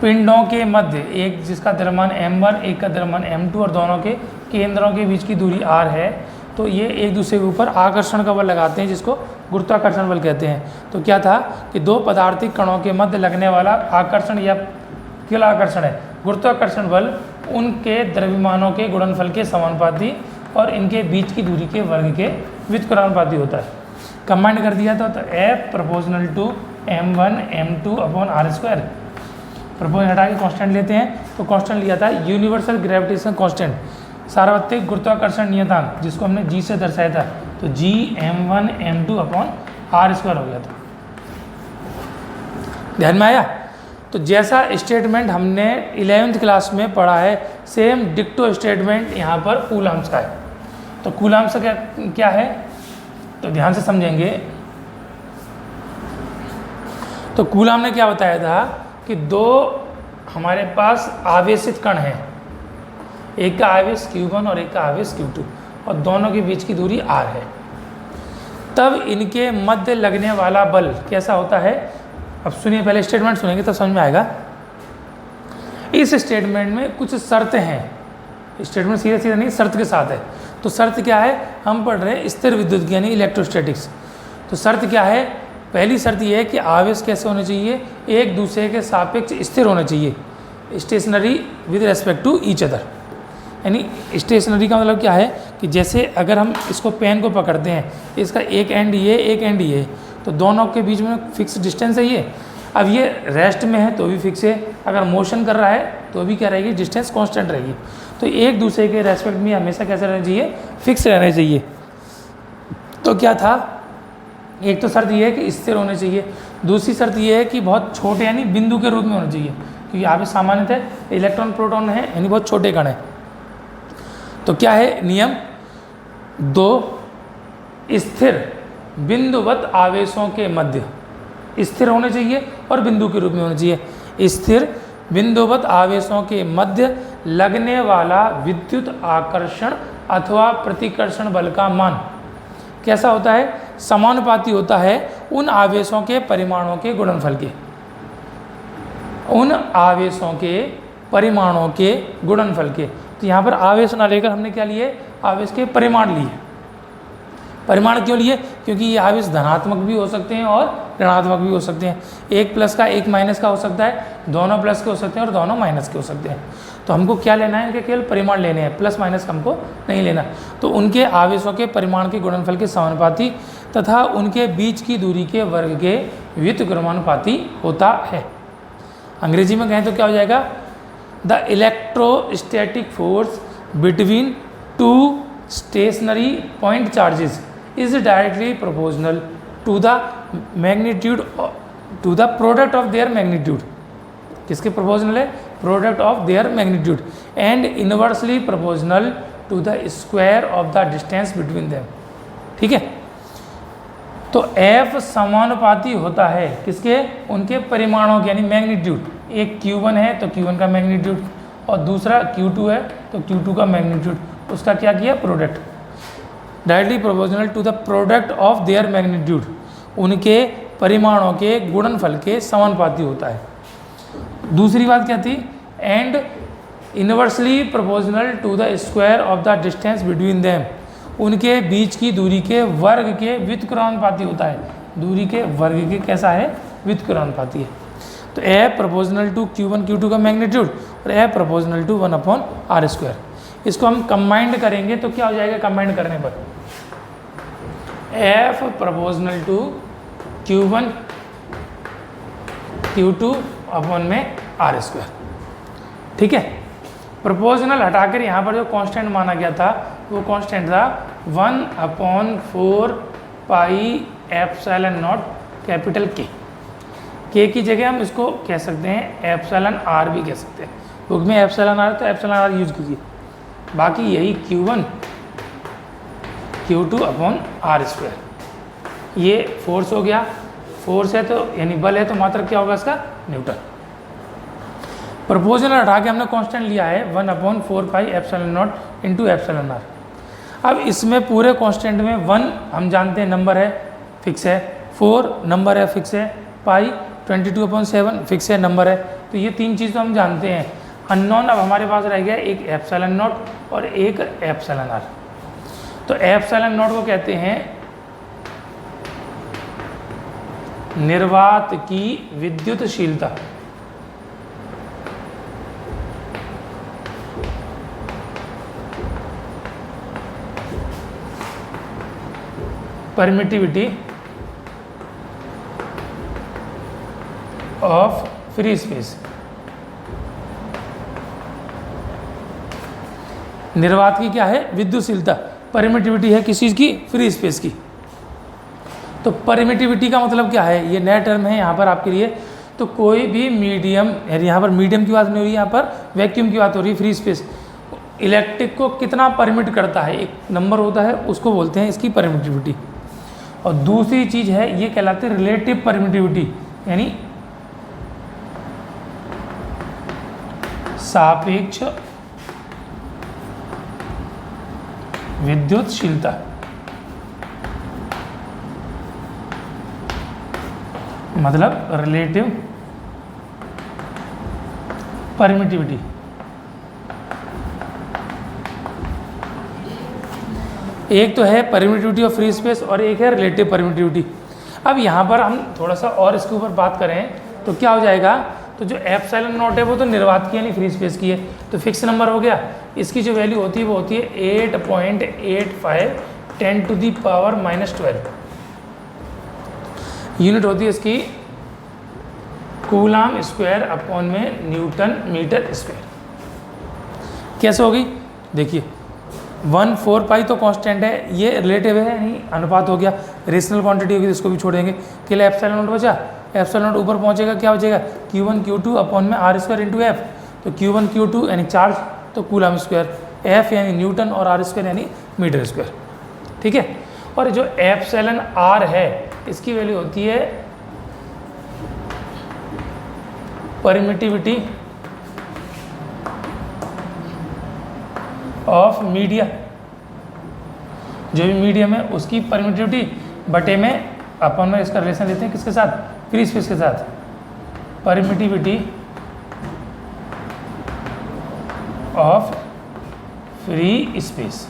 A: पिंडों के मध्य, एक जिसका द्रव्यमान m1 एक का द्रव्यमान m2 और दोनों के केंद्रों के बीच की दूरी r है, तो ये एक दूसरे के ऊपर आकर्षण का बल लगाते हैं जिसको गुरुत्वाकर्षण बल कहते हैं। तो क्या था कि दो पदार्थिक कणों के मध्य लगने वाला आकर्षण या केवल आकर्षण है, गुरुत्वाकर्षण बल उनके द्रव्यमानों के गुणनफल के समानुपाती और इनके बीच की दूरी के वर्ग के व्युत्क्रमानुपाती होता है। कंबाइंड कर दिया था तो F proportional to m1 m2 upon r square. Proportion हटा के कांस्टेंट लेते हैं, तो कांस्टेंट लिया था यूनिवर्सल ग्रेविटेशन कांस्टेंट, सार्वत्रिक गुरुत्वाकर्षण नियतांक, जिसको हमने g से दर्शाया था, तो g m1 m2 upon r square हो गया था। ध्यान में आया? तो जैसा स्टेटमेंट हमने 11th क्लास में पढ़ा है, सेम डिक्टो स्टेटमेंट यहाँ पर कूलम्ब्स का है। तो कूलम्ब्स का क्या है, तो ध्यान से समझेंगे। तो कूलम्ब ने क्या बताया था कि दो हमारे पास आवेशित कण हैं, एक का आवेश q1 और एक का आवेश q2, और दोनों के बीच की दूरी r है। तब इनके मध्य लगने वाला बल कैसा होता है, अब सुनिए, पहले स्टेटमेंट सुनेंगे तब समझ में आएगा। इस स्टेटमेंट में कुछ शर्तें हैं, स्टेटमेंट सीधा सीधा नहीं, शर्त के साथ है। तो शर्त क्या है, हम पढ़ रहे हैं स्थिर विद्युत यानी इलेक्ट्रोस्टैटिक्स। तो शर्त क्या है, पहली शर्त यह है कि आवेश कैसे होने चाहिए, एक दूसरे के सापेक्ष स्थिर होने चाहिए, stationary with respect to each other. यानी स्टेशनरी का मतलब क्या है कि जैसे अगर हम इसको पेन को पकड़ते हैं, इसका एक एंड ये एक एंड ये, तो दोनों के बीच में फिक्स डिस्टेंस है ये। अब ये रेस्ट में है तो भी फिक्स है, अगर मोशन कर रहा है तो भी क्या रहेगी, डिस्टेंस कांस्टेंट रहेगी। तो एक दूसरे के रेस्पेक्ट में हमेशा कैसे रहना चाहिए, फिक्स रहना चाहिए। तो क्या था, एक तो शर्त ये है कि स्थिर होने चाहिए, दूसरी शर्त ये है कि बहुत छोटे यानी बिंदु के रूप में होने चाहिए, क्योंकि यहाँ पे सामान्यतः इलेक्ट्रॉन प्रोटॉन है यानी बहुत छोटे कण है। तो क्या है नियम, दो स्थिर बिंदुवत आवेशों के मध्य स्थिर होने चाहिए और बिंदु के रूप में होने चाहिए। स्थिर बिंदुवत आवेशों के मध्य लगने वाला विद्युत आकर्षण अथवा प्रतिकर्षण बल का मान कैसा होता है, समानुपाती होता है उन आवेशों के परिमाणों के गुणनफल के, उन आवेशों के परिमाणों के गुणनफल के। तो यहाँ पर आवेश ना लेकर हमने क्या लिए, आवेश के परिमाण लिए। परिमाण क्यों लिए, क्योंकि ये आवेश धनात्मक भी हो सकते हैं और ऋणात्मक भी हो सकते हैं। एक प्लस का एक माइनस का हो सकता है, दोनों प्लस के हो सकते हैं और दोनों माइनस के हो सकते हैं। तो हमको क्या लेना है, इनके केवल परिमाण लेने हैं, प्लस माइनस हमको नहीं लेना। तो उनके आवेशों के परिमाण के गुणनफल के समानुपाती तथा उनके बीच की दूरी के वर्ग के व्युत्क्रमानुपाती होता है। अंग्रेजी में कहें तो क्या हो जाएगा, the electrostatic force between two stationary point charges is directly proportional to the magnitude to the product of their magnitude। किसके प्रोपोर्शनल है, product of their magnitude, and inversely proportional to the square of the distance between them. ठीक है, तो F समानुपाती होता है किसके, उनके परिमाणों के यानी मैग्नीट्यूड। एक Q1 है तो Q1 का मैग्नीट्यूड, और दूसरा Q2 है तो Q2 का मैग्नीट्यूड, उसका क्या किया, product. Directly proportional to the product of their magnitude, उनके परिमाणों के गुणनफल के समानुपाती होता है। दूसरी बात क्या थी, and inversely proportional to the square of the distance between them, उनके बीच की दूरी के वर्ग के व्युत्क्रमानुपाती होता है। दूरी के वर्ग के कैसा है, व्युत्क्रमानुपाती है। तो F proportional to Q1 Q2 का मैग्नीट्यूड और F प्रोपोर्शनल टू 1/r²। इसको हम कंबाइंड करेंगे तो क्या हो जाएगा, कंबाइंड करने पर F proportional to Q1 Q2 upon में r²। ठीक है, प्रोपोर्शनल हटाकर यहाँ पर जो कांस्टेंट माना गया था वो कांस्टेंट था 1/4 pi epsilon not capital K की जगह हम इसको कह सकते हैं एप्सिलॉन r भी कह सकते हैं, बुक में एप्सिलॉन r तो एप्सिलॉन r यूज कीजिए। बाकी यही Q1 Q2 अपॉन r²। ये फोर्स हो गया, फोर्स है तो यानी बल है तो मात्रक क्या होगा इसका, न्यूटन। प्रोपोर्शनल हटा के हमने कांस्टेंट लिया है 1/4πε0 इंटू εr। अब इसमें पूरे कांस्टेंट में 1 हम जानते हैं नंबर है, फिक्स है, 4 नंबर है, फिक्स है, पाई 22/7 फिक्स है, नंबर है। तो ये तीन चीज़ तो हम जानते हैं। अननोन अब हमारे पास रह गया एक ε0 और एक εr। तो ε0 को कहते हैं निर्वात की विद्युतशीलता। Permittivity of free space. निर्वात की क्या है? विद्युतशीलता। परमिटिविटी है किस चीज़ की? फ्री स्पेस की। तो परमिटिविटी का मतलब क्या है? ये नया टर्म है यहाँ पर आपके लिए। तो कोई भी मीडियम, यहाँ पर मीडियम की बात नहीं हो रही, यहाँ पर वैक्यूम की बात हो रही है। फ्री स्पेस इलेक्ट्रिक को कितना परमिट करता है, एक नंबर होता है, उसको बोलते हैं इसकी परमिटिविटी। और दूसरी चीज़ है ये कहलाती है रिलेटिव परमिटिविटी, यानी सापेक्ष विद्युतशीलता। मतलब रिलेटिव परमिटिविटी। एक तो है परमिटिविटी ऑफ फ्री स्पेस और एक है रिलेटिव परमिटिविटी। अब यहाँ पर हम थोड़ा सा और इसके ऊपर बात करें तो क्या हो जाएगा? तो जो ε0 है वो तो निर्वात की यानी फ्री स्पेस की है, तो फिक्स नंबर हो गया। इसकी जो वैल्यू होती है वो होती है 8.85 10⁻⁻12। यूनिट होती है इसकी कूलाम स्क्वायर अपॉन में न्यूटन मीटर स्क्वायर। कैसे होगी? देखिए 1/4π तो कांस्टेंट है, ये रिलेटिव है यानी अनुपात हो गया। रेशनल क्वांटिटी होगी तो इसको भी छोड़ेंगे। के लिए ε0 बचा, ε0 ऊपर पहुंचेगा, क्या बचेगा? Q1 Q2 अपॉन में r² इंटू एफ। तो Q1 Q2 यानी चार्ज, तो कूलाम स्क्वायर, एफ यानी न्यूटन और r² यानी मीटर स्क्वायर। ठीक है। और जो εr है इसकी वैल्यू होती है परमिटिविटी ऑफ मीडिया। जो भी मीडियम है उसकी परमिटिविटी बटे में अपन में इसका रिलेशन देते हैं किसके साथ? फ्री स्पेस के साथ। परमिटिविटी ऑफ फ्री स्पेस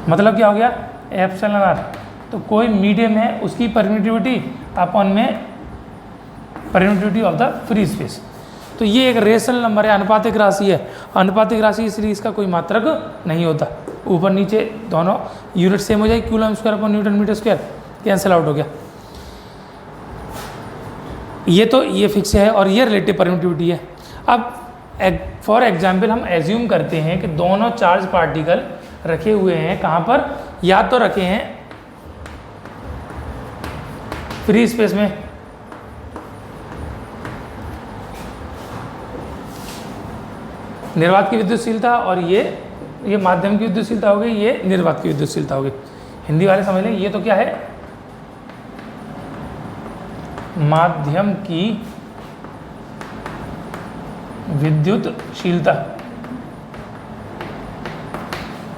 A: मतलब क्या हो गया? εr। तो कोई मीडियम है उसकी परमिटिविटी अपन में permittivity of the free space. तो ये एक रेशनल नंबर है, अनुपातिक राशि है। अनुपातिक राशि इसलिए इसका कोई मात्रक नहीं होता। ऊपर नीचे दोनों यूनिट सेम हो जाएगी, coulomb square upon newton metre square, cancel out हो गया। ये फिक्स है और ये रिलेटिव परमिटिविटी है। अब फॉर एग्जाम्पल हम एज्यूम करते हैं कि दोनों चार्ज पार्टिकल रखे हुए हैं कहाँ पर? या तो रखे हैं फ्री स्पेस में, निर्वात की विद्युतशीलता, और ये माध्यम की विद्युतशीलता हो गई, ये निर्वात की विद्युतशीलता हो गई। हिंदी वाले समझ लें, ये तो क्या है? माध्यम की विद्युतशीलता।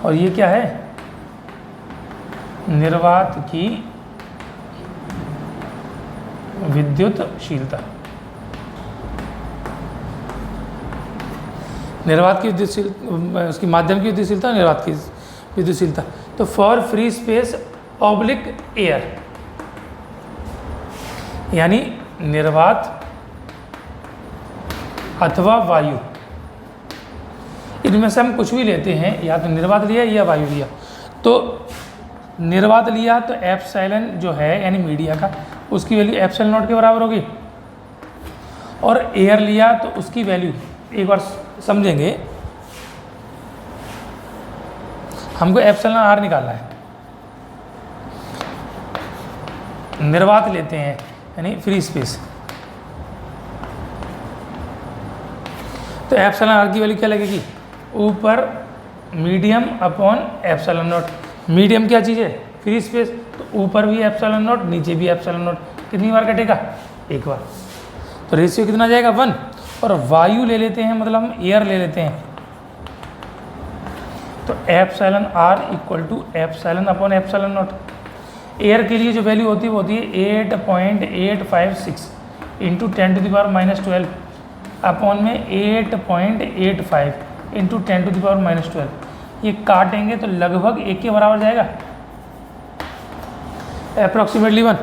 A: और ये क्या है? निर्वात की विद्युतशीलता। निर्वात की विद्युतशीलता, उसकी माध्यम की विद्युतशीलता, निर्वात की विद्युतशीलता। तो for free space oblique air, यानी निर्वात अथवा वायु, इनमें से हम कुछ भी लेते हैं, या तो निर्वात लिया या वायु लिया। तो निर्वात लिया तो एप्सिलॉन जो है यानी मीडिया का, उसकी वैल्यू ε0 के बराबर होगी। और एयर लिया तो उसकी वैल्यू एक बार समझेंगे, हमको εr निकालना है। निर्वात लेते हैं यानी फ्री स्पेस, तो εr की वैल्यू क्या लगेगी? ऊपर मीडियम अपॉन ε0। मीडियम क्या चीज़ है? Free space. तो ऊपर भी ε0, नीचे भी ε0। कितनी बार कटेगा? एक बार। तो रेशियो कितना जाएगा? 1। और वायु ले लेते हैं, मतलब हम एयर ले लेते हैं, तो epsilon r equal to epsilon upon epsilon naught. Air के लिए जो वैल्यू होती है वो होती है 8.856 इंटू 10⁻⁻12 अपॉन में 8.85 इंटू 10⁻⁻12। ये काटेंगे तो लगभग 1 के बराबर जाएगा, अप्रॉक्सीमेटली 1।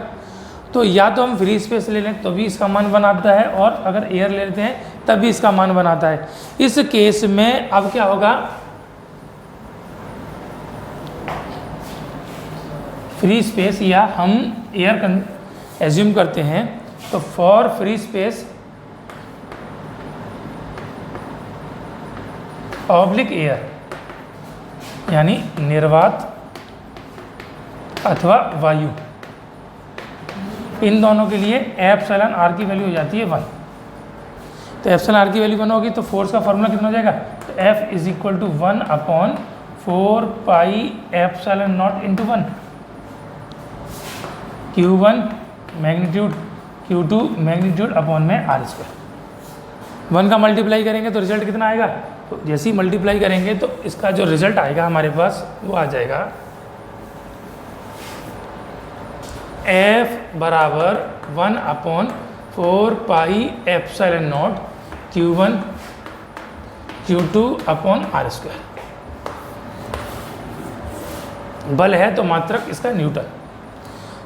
A: तो या तो हम फ्री स्पेस ले लें तो भी इसका मान 1 आता है, और अगर एयर ले लेते हैं तब भी इसका मान 1 आता है। इस केस में अब क्या होगा, फ्री स्पेस या हम एयर एज्यूम करते हैं, तो for free space oblique air यानी निर्वात अथवा वायु, इन दोनों के लिए एप्सिलॉन आर की वैल्यू हो जाती है 1। तो एप्सिलॉन आर की वैल्यू 1 होगी तो फोर्स का फॉर्मूला कितना हो जाएगा, तो F is equal to 1 upon 4 pi epsilon naught into 1, Q1 magnitude Q2 magnitude upon में आर स्क्वायर। 1 का मल्टीप्लाई करेंगे तो रिजल्ट कितना आएगा, तो जैसे ही मल्टीप्लाई करेंगे तो इसका जो रिजल्ट आएगा हमारे पास वो आ जाएगा F बराबर 1 upon 4 pi epsilon naught Q1 Q2 upon r square. बल है तो मात्रक इसका न्यूटन।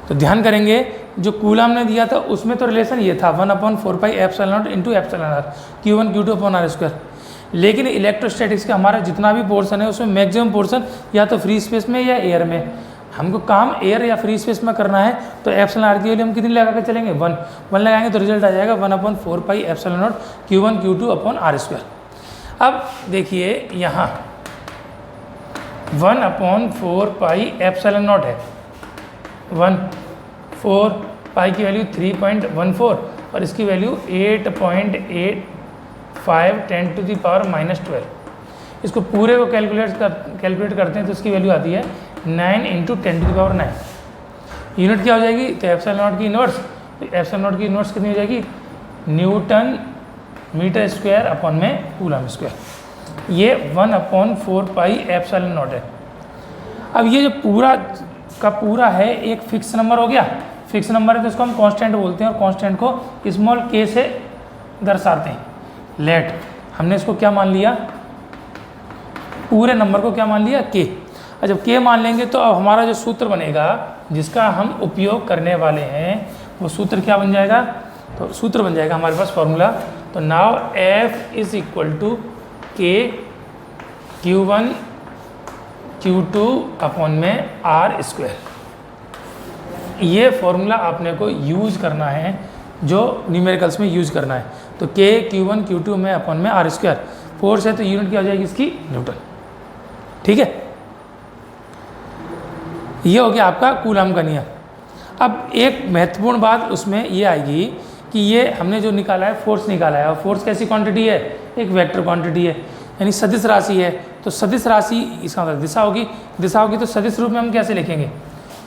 A: तो ध्यान करेंगे जो कूलम ने दिया था उसमें तो रिलेशन ये था 1 upon 4 pi epsilon naught into epsilon r Q1 Q2 upon r square. लेकिन इलेक्ट्रोस्टैटिक्स का हमारा जितना भी पोर्शन है उसमें मैक्सिमम पोर्शन या तो फ्री स्पेस में या एयर में, हमको काम एयर या फ्री स्पेस में करना है, तो एप्सिलॉन आर की वैल्यू हम कितनी लगा कर चलेंगे, 1 लगाएंगे तो रिजल्ट आ जाएगा 1 upon 4 pi epsilon naught Q1 Q2 upon r square. अब देखिए यहाँ 1 अपॉन 4 पाई एप्सिलॉन नॉट है, 4 पाई की वैल्यू 3.14 और इसकी वैल्यू 8.85 10⁻⁻12। इसको पूरे को कैलकुलेट करते हैं तो इसकी वैल्यू आती है 9 इंटू 10⁻⁹। यूनिट क्या हो जाएगी, तो एप्सिलॉन नॉट की इनवर्स, तो एप्सिलॉन नॉट की इनवर्स कितनी हो जाएगी, न्यूटन मीटर स्क्वायर अपॉन में कूलम स्क्वायर। ये 1 अपॉन 4 पाई एप्सिलॉन नॉट है। अब ये जो पूरा का पूरा है एक फिक्स नंबर हो गया, फिक्स नंबर है तो इसको हम कांस्टेंट बोलते हैं और कांस्टेंट को स्मॉल k से दर्शाते हैं। लेट हमने इसको क्या मान लिया, पूरे नंबर को क्या मान लिया, k। और जब k मान लेंगे तो अब हमारा जो सूत्र बनेगा जिसका हम उपयोग करने वाले हैं वो सूत्र क्या बन जाएगा, तो सूत्र बन जाएगा हमारे पास फॉर्मूला, तो now F is equal to k Q1 Q2 upon में आर स्क्वायर। ये फॉर्मूला आपने को यूज़ करना है जो न्यूमेरिकल्स में यूज़ करना है। तो k Q1 Q2 में अपॉन में आर स्क्वायर, फोर्स है तो यूनिट क्या हो जाएगी इसकी, न्यूटन। ठीक है, ये हो गया आपका कूलम का नियम। अब एक महत्वपूर्ण बात उसमें ये आएगी कि ये हमने जो निकाला है फोर्स निकाला है, और फोर्स कैसी क्वांटिटी है, एक वेक्टर क्वांटिटी है यानी सदिश राशि है। तो सदिश राशि इसका मतलब दिशा होगी, दिशा होगी तो सदिश रूप में हम कैसे लिखेंगे,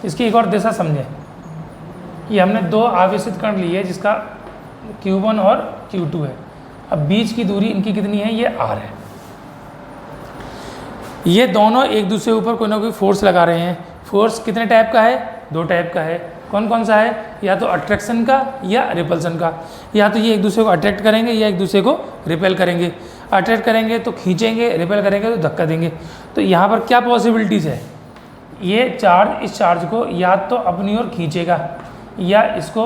A: इसकी एक और दिशा समझें। ये हमने 2 आवेशित कण लिए जिसका Q1 और Q2 है। अब बीच की दूरी इनकी कितनी है, ये r है। ये दोनों एक दूसरे के ऊपर कोई ना कोई फोर्स लगा रहे हैं। फोर्स कितने टाइप का है, 2 टाइप का है। कौन कौन सा है, या तो अट्रैक्शन का या रिपल्सन का। या तो ये एक दूसरे को अट्रैक्ट करेंगे या एक दूसरे को रिपेल करेंगे। अट्रैक्ट करेंगे तो खींचेंगे, रिपेल करेंगे तो धक्का देंगे। तो यहाँ पर क्या पॉसिबिलिटीज़ है, ये चार्ज इस चार्ज को या तो अपनी ओर खींचेगा या इसको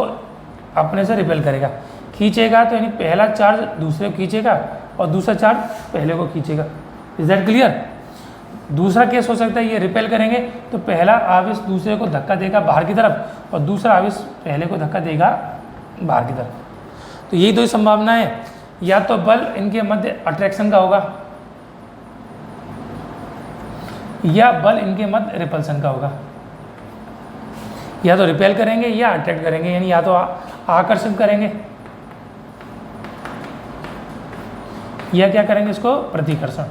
A: अपने से रिपेल करेगा। खींचेगा तो यानी पहला चार्ज दूसरे को खींचेगा और दूसरा चार्ज पहले को खींचेगा। Is that clear. दूसरा केस हो सकता है ये रिपेल करेंगे तो पहला आवेश दूसरे को धक्का देगा बाहर की तरफ और दूसरा आवेश पहले को धक्का देगा बाहर की तरफ। तो यही 2 संभावनाएं हैं, या तो बल इनके मध्य अट्रैक्शन का होगा या बल इनके मध्य रिपल्सन का होगा। या तो रिपेल करेंगे या अट्रैक्ट करेंगे, यानी या तो आकर्षित करेंगे या क्या करेंगे, इसको प्रतिकर्षण।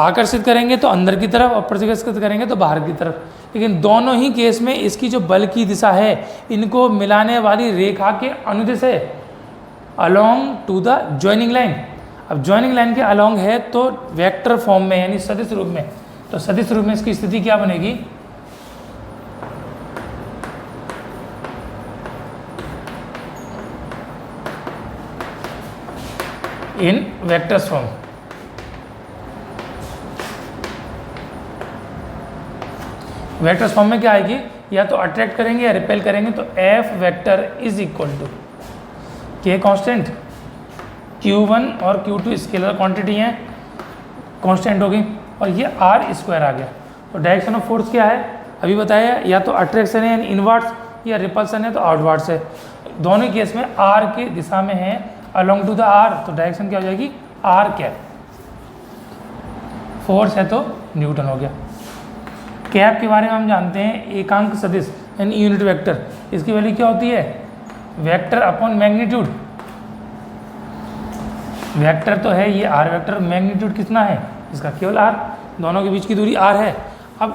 A: आकर्षित करेंगे तो अंदर की तरफ और प्रतिकर्षित करेंगे तो बाहर की तरफ। लेकिन दोनों ही केस में इसकी जो बल की दिशा है इनको मिलाने वाली रेखा के अनुदिश है, along to the joining line. अब ज्वाइनिंग लाइन के अलोंग है तो वेक्टर फॉर्म में यानी सदिश रूप में, तो सदिश रूप में इसकी स्थिति क्या बनेगी, इन वेक्टर्स फॉर्म। वेक्टर्स फॉर्म में क्या आएगी, या तो अट्रैक्ट करेंगे या रिपेल करेंगे, तो F vector is equal to k constant, Q1 और Q2 स्केलर क्वांटिटी हैं, कांस्टेंट होगी, और ये R स्क्वायर आ गया। तो डायरेक्शन ऑफ फोर्स क्या है अभी बताया, या तो अट्रैक्शन है यानी इनवर्ड्स, या रिपल्सन है तो आउटवर्ड्स है। दोनों केस में R की दिशा में है अलोंग टू द R, तो डायरेक्शन क्या हो जाएगी R कैप। फोर्स है तो न्यूटन हो गया। कैप के बारे में हम जानते हैं एकांक सदिश यानी यूनिट वेक्टर, इसकी वैल्यू क्या होती है, वेक्टर अपॉन मैग्नीट्यूड। वेक्टर तो है ये R वेक्टर, मैग्नीट्यूड कितना है इसका केवल R, दोनों के बीच की दूरी R है। अब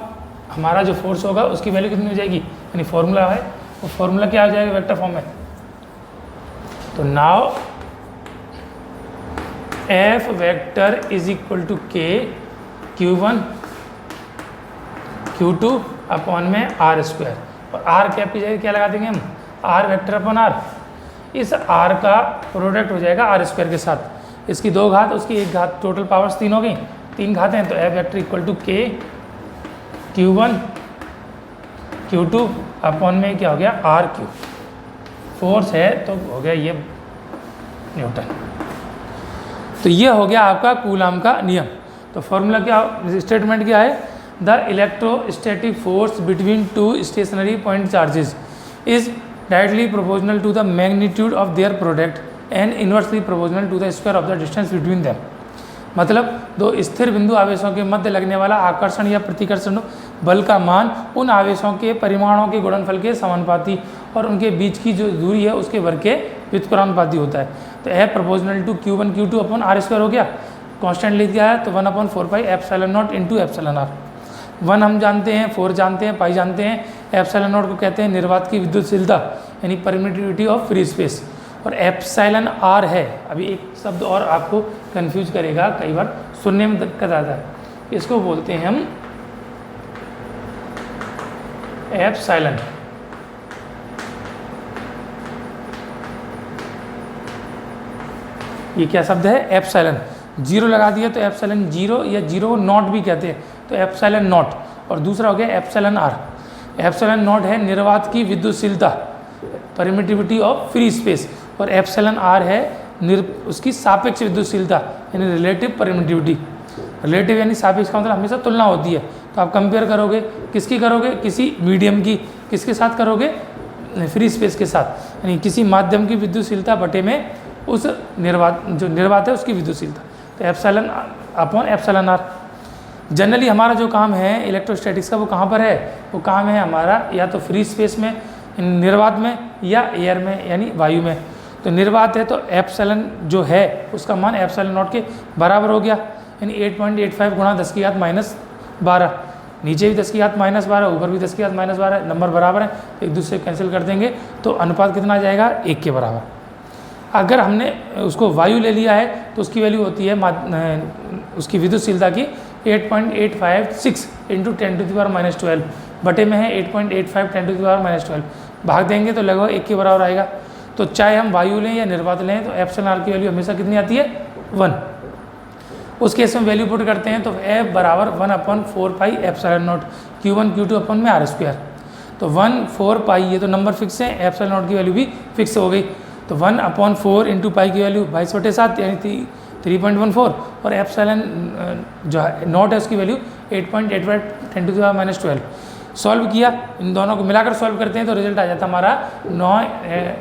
A: हमारा जो फोर्स होगा उसकी वैल्यू कितनी हो जाएगी, यानी फॉर्मूला है, वो फॉर्मूला क्या हो जाएगा वेक्टर फॉर्म में, तो now F vector is equal to k Q1 Q2 upon में R स्क्वायर, और R कैप की जगह क्या लगा देंगे हम, R वेक्टर अपॉन R। इस R का प्रोडक्ट हो जाएगा R स्क्वायर के साथ, इसकी 2 घात उसकी 1 घात, टोटल पावर्स 3 हो गई, 3 घातें हैं, तो F vector equal to k Q1 Q2 upon में क्या हो गया R3। फोर्स है तो हो गया ये न्यूटन। तो ये हो गया आपका कूलाम का नियम। तो फॉर्मूला क्या, स्टेटमेंट क्या है, the electrostatic force between two stationary point charges is directly proportional to the magnitude of their product and inversely proportional to the square of the distance between them. मतलब दो स्थिर बिंदु आवेशों के मध्य लगने वाला आकर्षण या प्रतिकर्षण बल का मान उन आवेशों के परिमाणों के गुणनफल के समानुपाती और उनके बीच की जो दूरी है उसके वर्ग के व्युत्क्रमानुपाती होता है। तो F proportional to Q1 Q2 upon R square हो गया, कांस्टेंट लिख दिया है तो 1/4 pi epsilon naught into epsilon R। 1 हम जानते हैं, 4 जानते हैं, पाई जानते हैं, एप्सिलॉन नॉट को कहते हैं निर्वात की विद्युतशीलता यानी परमिटिविटी ऑफ फ्री स्पेस, और एप्सिलॉन R है। अभी एक शब्द और आपको कंफ्यूज करेगा, कई बार सुनने में दिक्कत आता है, इसको बोलते हैं हम एप्सिलॉन। ये क्या शब्द है, एप्सिलॉन। 0 लगा दिया तो एप्सिलॉन 0 या 0 नॉट भी कहते हैं, तो एप्सिलॉन नॉट। और दूसरा हो गया एप्सिलॉन R। एप्सिलॉन नॉट है निर्वात की विद्युतशीलता परमिटिविटी ऑफ फ्री स्पेस, और एप्सिलॉन R है उसकी सापेक्ष विद्युतशीलता यानी रिलेटिव परमिटिविटी। रिलेटिव यानी सापेक्ष का मतलब हमेशा तुलना होती है, तो आप कंपेयर करोगे, किसकी करोगे, किसी मीडियम की, किसके साथ करोगे, फ्री स्पेस के साथ, यानी किसी माध्यम की विद्युतशीलता बटे में उस निर्वात है उसकी विद्युतशीलता। तो epsilon upon epsilon R। Generally हमारा जो काम है इलेक्ट्रोस्टैटिक्स का वो कहाँ पर है, वो काम है हमारा या तो फ्री स्पेस में निर्वात में या एयर में यानी वायु में। तो निर्वात है तो एप्सिलॉन जो है उसका मान एप्सिलॉन नॉट के बराबर हो गया, यानी 8.85 गुणा 10 की घात -12, नीचे भी 10 की घात -12, ऊपर भी 10 की घात -12, नंबर बराबर है, एक दूसरे कैंसिल कर देंगे तो अनुपात कितना आ जाएगा, 1 के बराबर। अगर हमने उसको वायु ले लिया है तो उसकी वैल्यू होती है उसकी विद्युतशीलता की 8.856 इंटू 10⁻⁻12 बटे में है 8.85 10⁻⁻12, भाग देंगे तो लगभग 1 के बराबर आएगा। तो चाहे हम वायु लें या निर्वात लें तो एप्सिलॉन R की वैल्यू हमेशा कितनी आती है, 1। उस केस में वैल्यू पुट करते हैं तो F बराबर 1/4 pi epsilon naught Q1 Q2 upon में R स्क्वायर। तो 1/4 पाई ये तो नंबर फिक्स है, एप्सिलॉन नॉट की वैल्यू भी फिक्स हो गई। तो 1/4 इंटू पाई की वैल्यू 22/7 यानी 3.14, और एप्सिलॉन जो नॉट है उसकी वैल्यू 8.85 10⁻⁻12। सॉल्व किया, इन दोनों को मिलाकर सॉल्व करते हैं तो रिजल्ट आ जाता है हमारा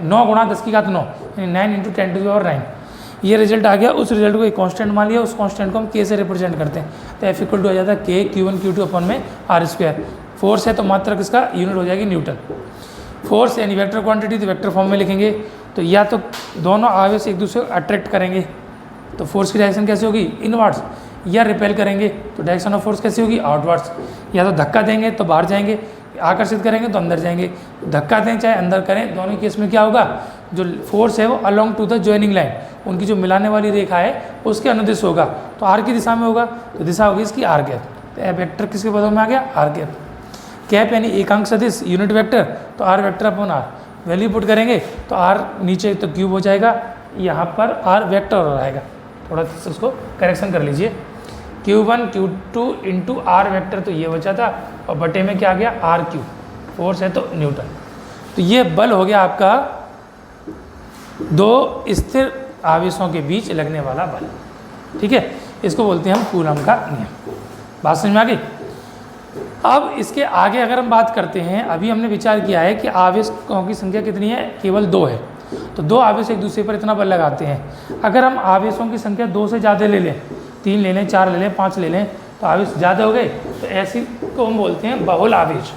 A: 9 गुणा 10 की घात 9 यानी 9 इंटू 10⁻9। ये रिजल्ट आ गया। उस रिजल्ट को एक कांस्टेंट मान लिया, उस कांस्टेंट को हम के से रिप्रेजेंट करते हैं, तो F इक्वल टू आ जाता है के Q1 Q2 अपॉन में R स्क्वायर। फोर्स है तो मात्रक इसका यूनिट हो जाएगी न्यूटन। फोर्स यानी वेक्टर क्वांटिटी तो वेक्टर फॉर्म में लिखेंगे, तो या तो दोनों आवेश एक दूसरे को अट्रैक्ट करेंगे तो फोर्स की डायरेक्शन कैसे होगी, इनवर्ड्स। या रिपेल करेंगे तो डायरेक्शन ऑफ फोर्स कैसी होगी, आउटवर्ड्स। या तो धक्का देंगे तो बाहर जाएंगे, आकर्षित करेंगे तो अंदर जाएंगे। धक्का दें चाहे अंदर करें, दोनों केस में क्या होगा, जो फोर्स है वो along to the joining line, उनकी जो मिलाने वाली रेखा है उसके अनुदिश होगा। तो आर की दिशा में होगा, तो दिशा होगी इसकी आर कैप। तो ए वेक्टर किसके पदों में आ गया, आर कैप। कैप यानी एकांक सदिश यूनिट वेक्टर, तो r vector upon r. Value put करेंगे तो आर नीचे तो क्यूब हो जाएगा, यहाँ पर आर वेक्टर हो जाएगा। थोड़ा सा उसको करेक्शन कर लीजिए, Q1 Q2 into are vector तो ये बचा था, और बटे में क्या आ गया, आर क्यू, फोर्स है तो न्यूटन। तो ये बल हो गया आपका दो स्थिर आवेशों के बीच लगने वाला बल। ठीक है, इसको बोलते हैं हम कूलम का नियम। बात समझ में आ गई। अब इसके आगे अगर हम बात करते हैं, अभी हमने विचार किया है कि आवेशों की संख्या कितनी है, केवल 2 है। तो 2 आवेश एक दूसरे पर इतना बल लगाते हैं। अगर हम आवेशों की संख्या 2 से ज़्यादा ले लें, 3 ले लें, 4 ले लें, 5 ले लें, तो आवेश ज़्यादा हो गए, तो ऐसी को हम बोलते हैं बहुल आवेश।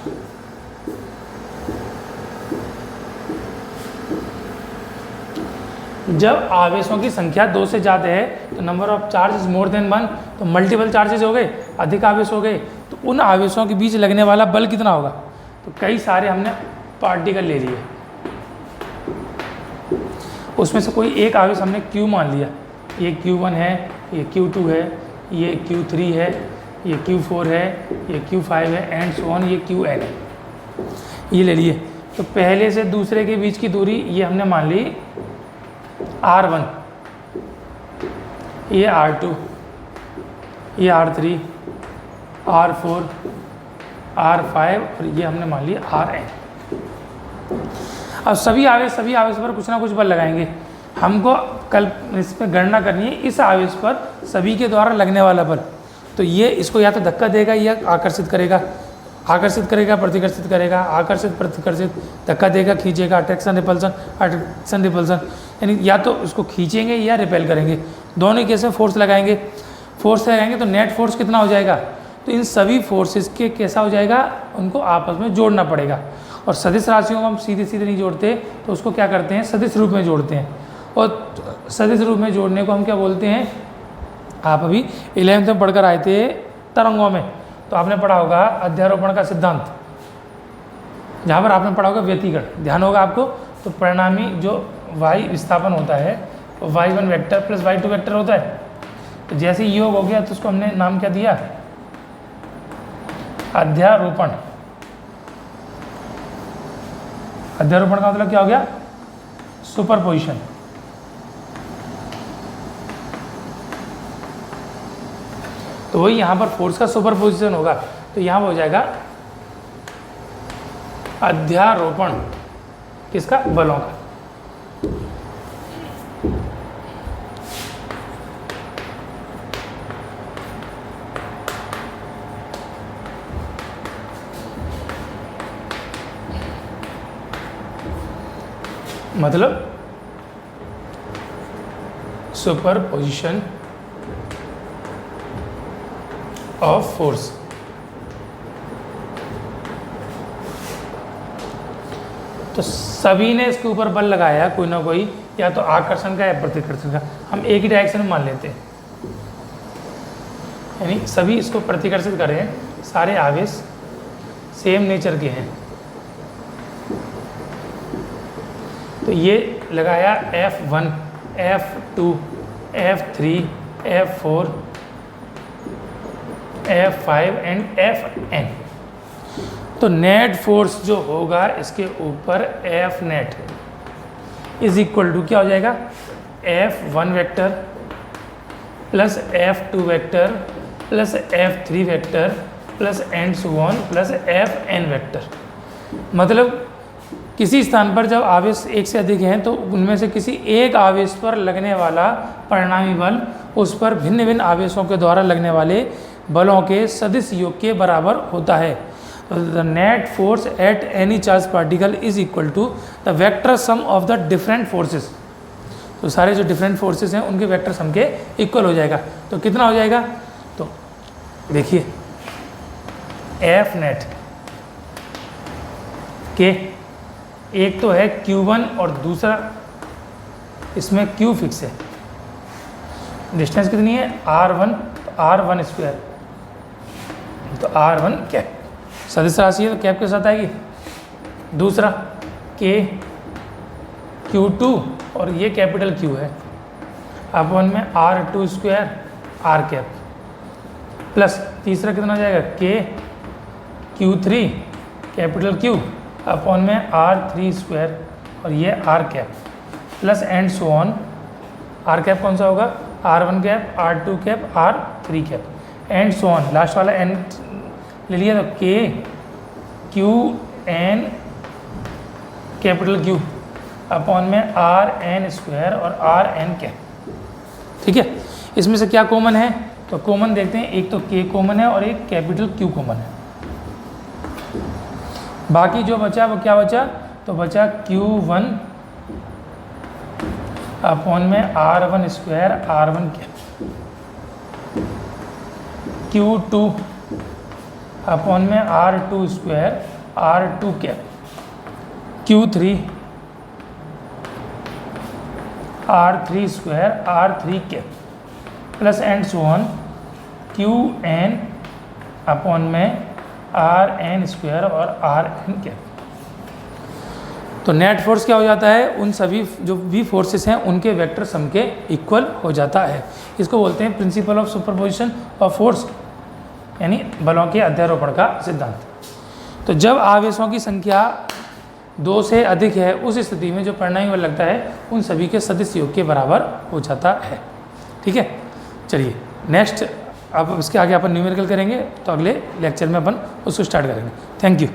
A: जब आवेशों की संख्या 2 से ज़्यादा है तो number of charge is more then 1, तो मल्टीपल चार्जेज हो गए, अधिक आवेश हो गए, तो उन आवेशों के बीच लगने वाला बल कितना होगा। तो कई सारे हमने पार्टिकल ले लिए, उसमें से कोई एक आवेश हमने Q मान लिया, ये Q1 है, ये Q2 है, ये Q3 है, ये Q4 है, ये Q5 है, एंड सो ऑन, ये Qn है, ये ले लिए। तो पहले से दूसरे के बीच की दूरी ये हमने मान ली R1, ये R2, ये R3, R4, R5 और ये हमने मान लिया Rn। अब सभी आवेश पर कुछ ना कुछ बल लगाएंगे। हमको कल इस पर गणना करनी है इस आवेश पर सभी के द्वारा लगने वाला बल। तो ये इसको या तो धक्का देगा या आकर्षित करेगा, आकर्षित करेगा, प्रतिकर्षित करेगा, आकर्षित प्रतिकर्षित, धक्का देगा, खींचेगा, अट्रैक्शन रिपल्सन, यानी या तो उसको खींचेंगे या रिपेल करेंगे। दोनों केस में फोर्स लगाएंगे। फोर्स लगाएंगे तो नेट फोर्स कितना हो जाएगा, तो इन सभी फोर्सेस के कैसा हो जाएगा, उनको आपस में जोड़ना पड़ेगा। और सदिश राशियों को हम सीधे सीधे नहीं जोड़ते, तो उसको क्या करते हैं, सदिश रूप में जोड़ते हैं। और सदिश रूप में जोड़ने को हम क्या बोलते हैं, आप अभी 11th में पढ़कर आए थे तरंगों में, तो आपने पढ़ा होगा अध्यारोपण का सिद्धांत, जहाँ पर आपने पढ़ा होगा व्यतिकरण, ध्यान होगा आपको। तो परिणामी जो y विस्थापन होता है वो y1 vector plus y2 vector होता है। तो जैसे ही योग हो गया तो उसको हमने नाम क्या दिया, अध्यारोपण। अध्यारोपण का मतलब क्या हो गया, सुपरपोजिशन। तो वही यहाँ पर फोर्स का सुपरपोजिशन होगा, तो यहाँ हो जाएगा अध्यारोपण किसका, बलों का। मतलब सुपरपोजिशन ऑफ फोर्स। तो सभी ने इसके ऊपर बल लगाया कोई ना कोई, या तो आकर्षण का या प्रतिकर्षण का। हम एक ही डायरेक्शन में मान लेते हैं, यानी सभी इसको प्रतिकर्षित कर रहे हैं, सारे आवेश सेम नेचर के हैं। तो ये लगाया F1, F2, F3, F4, F5 and Fn। तो नेट फोर्स जो होगा इसके ऊपर F net is equal to क्या हो जाएगा, F1 vector plus F2 vector plus F3 vector plus and so on plus Fn vector. मतलब किसी स्थान पर जब आवेश एक से अधिक हैं तो उनमें से किसी एक आवेश पर लगने वाला परिणामी बल उस पर भिन्न भिन्न आवेशों के द्वारा लगने वाले बलों के सदिश योग के बराबर होता है। The net force at any charge particle is equal to the vector sum of the different forces. तो सारे जो डिफरेंट फोर्सेस हैं उनके वेक्टर सम के इक्वल हो जाएगा। तो कितना हो जाएगा, तो देखिए एफ नेट के एक तो है Q1 और दूसरा इसमें Q फिक्स है। डिस्टेंस कितनी है R1, तो R1 स्क्वायर, तो R1 कैप सदिश राशि है तो कैप के साथ आएगी। दूसरा K Q2 और ये कैपिटल Q है, अपन में R2 square R cap, plus तीसरा कितना हो जाएगा K Q3 capital Q upon में R3 स्क्वायर और ये R cap, plus and so on. R cap कौन सा होगा, R1 cap, R2 cap, R3 cap, and so on. Last वाला एंड ले लिया तो K Q N capital Q upon में RN स्क्वायर और RN कैप। ठीक है, इसमें से क्या कॉमन है, तो कॉमन देखते हैं, एक तो K कॉमन है और एक कैपिटल Q कॉमन है। बाकी जो बचा वो क्या बचा, तो बचा Q1 अपॉन में R1 square R1 cap, Q2 upon में R2 square R2 cap, Q3 R3 square R3 cap, plus and so on Qn upon में Rn स्क्वायर और Rn कैप। तो नेट फोर्स क्या हो जाता है, उन सभी जो भी फोर्सेस हैं उनके वेक्टर सम के इक्वल हो जाता है। इसको बोलते हैं principle of superposition of force, यानी बलों के अध्यारोपण का सिद्धांत। तो जब आवेशों की संख्या 2 से अधिक है उस स्थिति में जो परिणामी बल लगता है उन सभी के सदिश योग के बराबर हो जाता है। ठीक है, चलिए नेक्स्ट अब इसके आगे अपन न्यूमेरिकल करेंगे, तो अगले लेक्चर में अपन उसको स्टार्ट करेंगे। Thank you.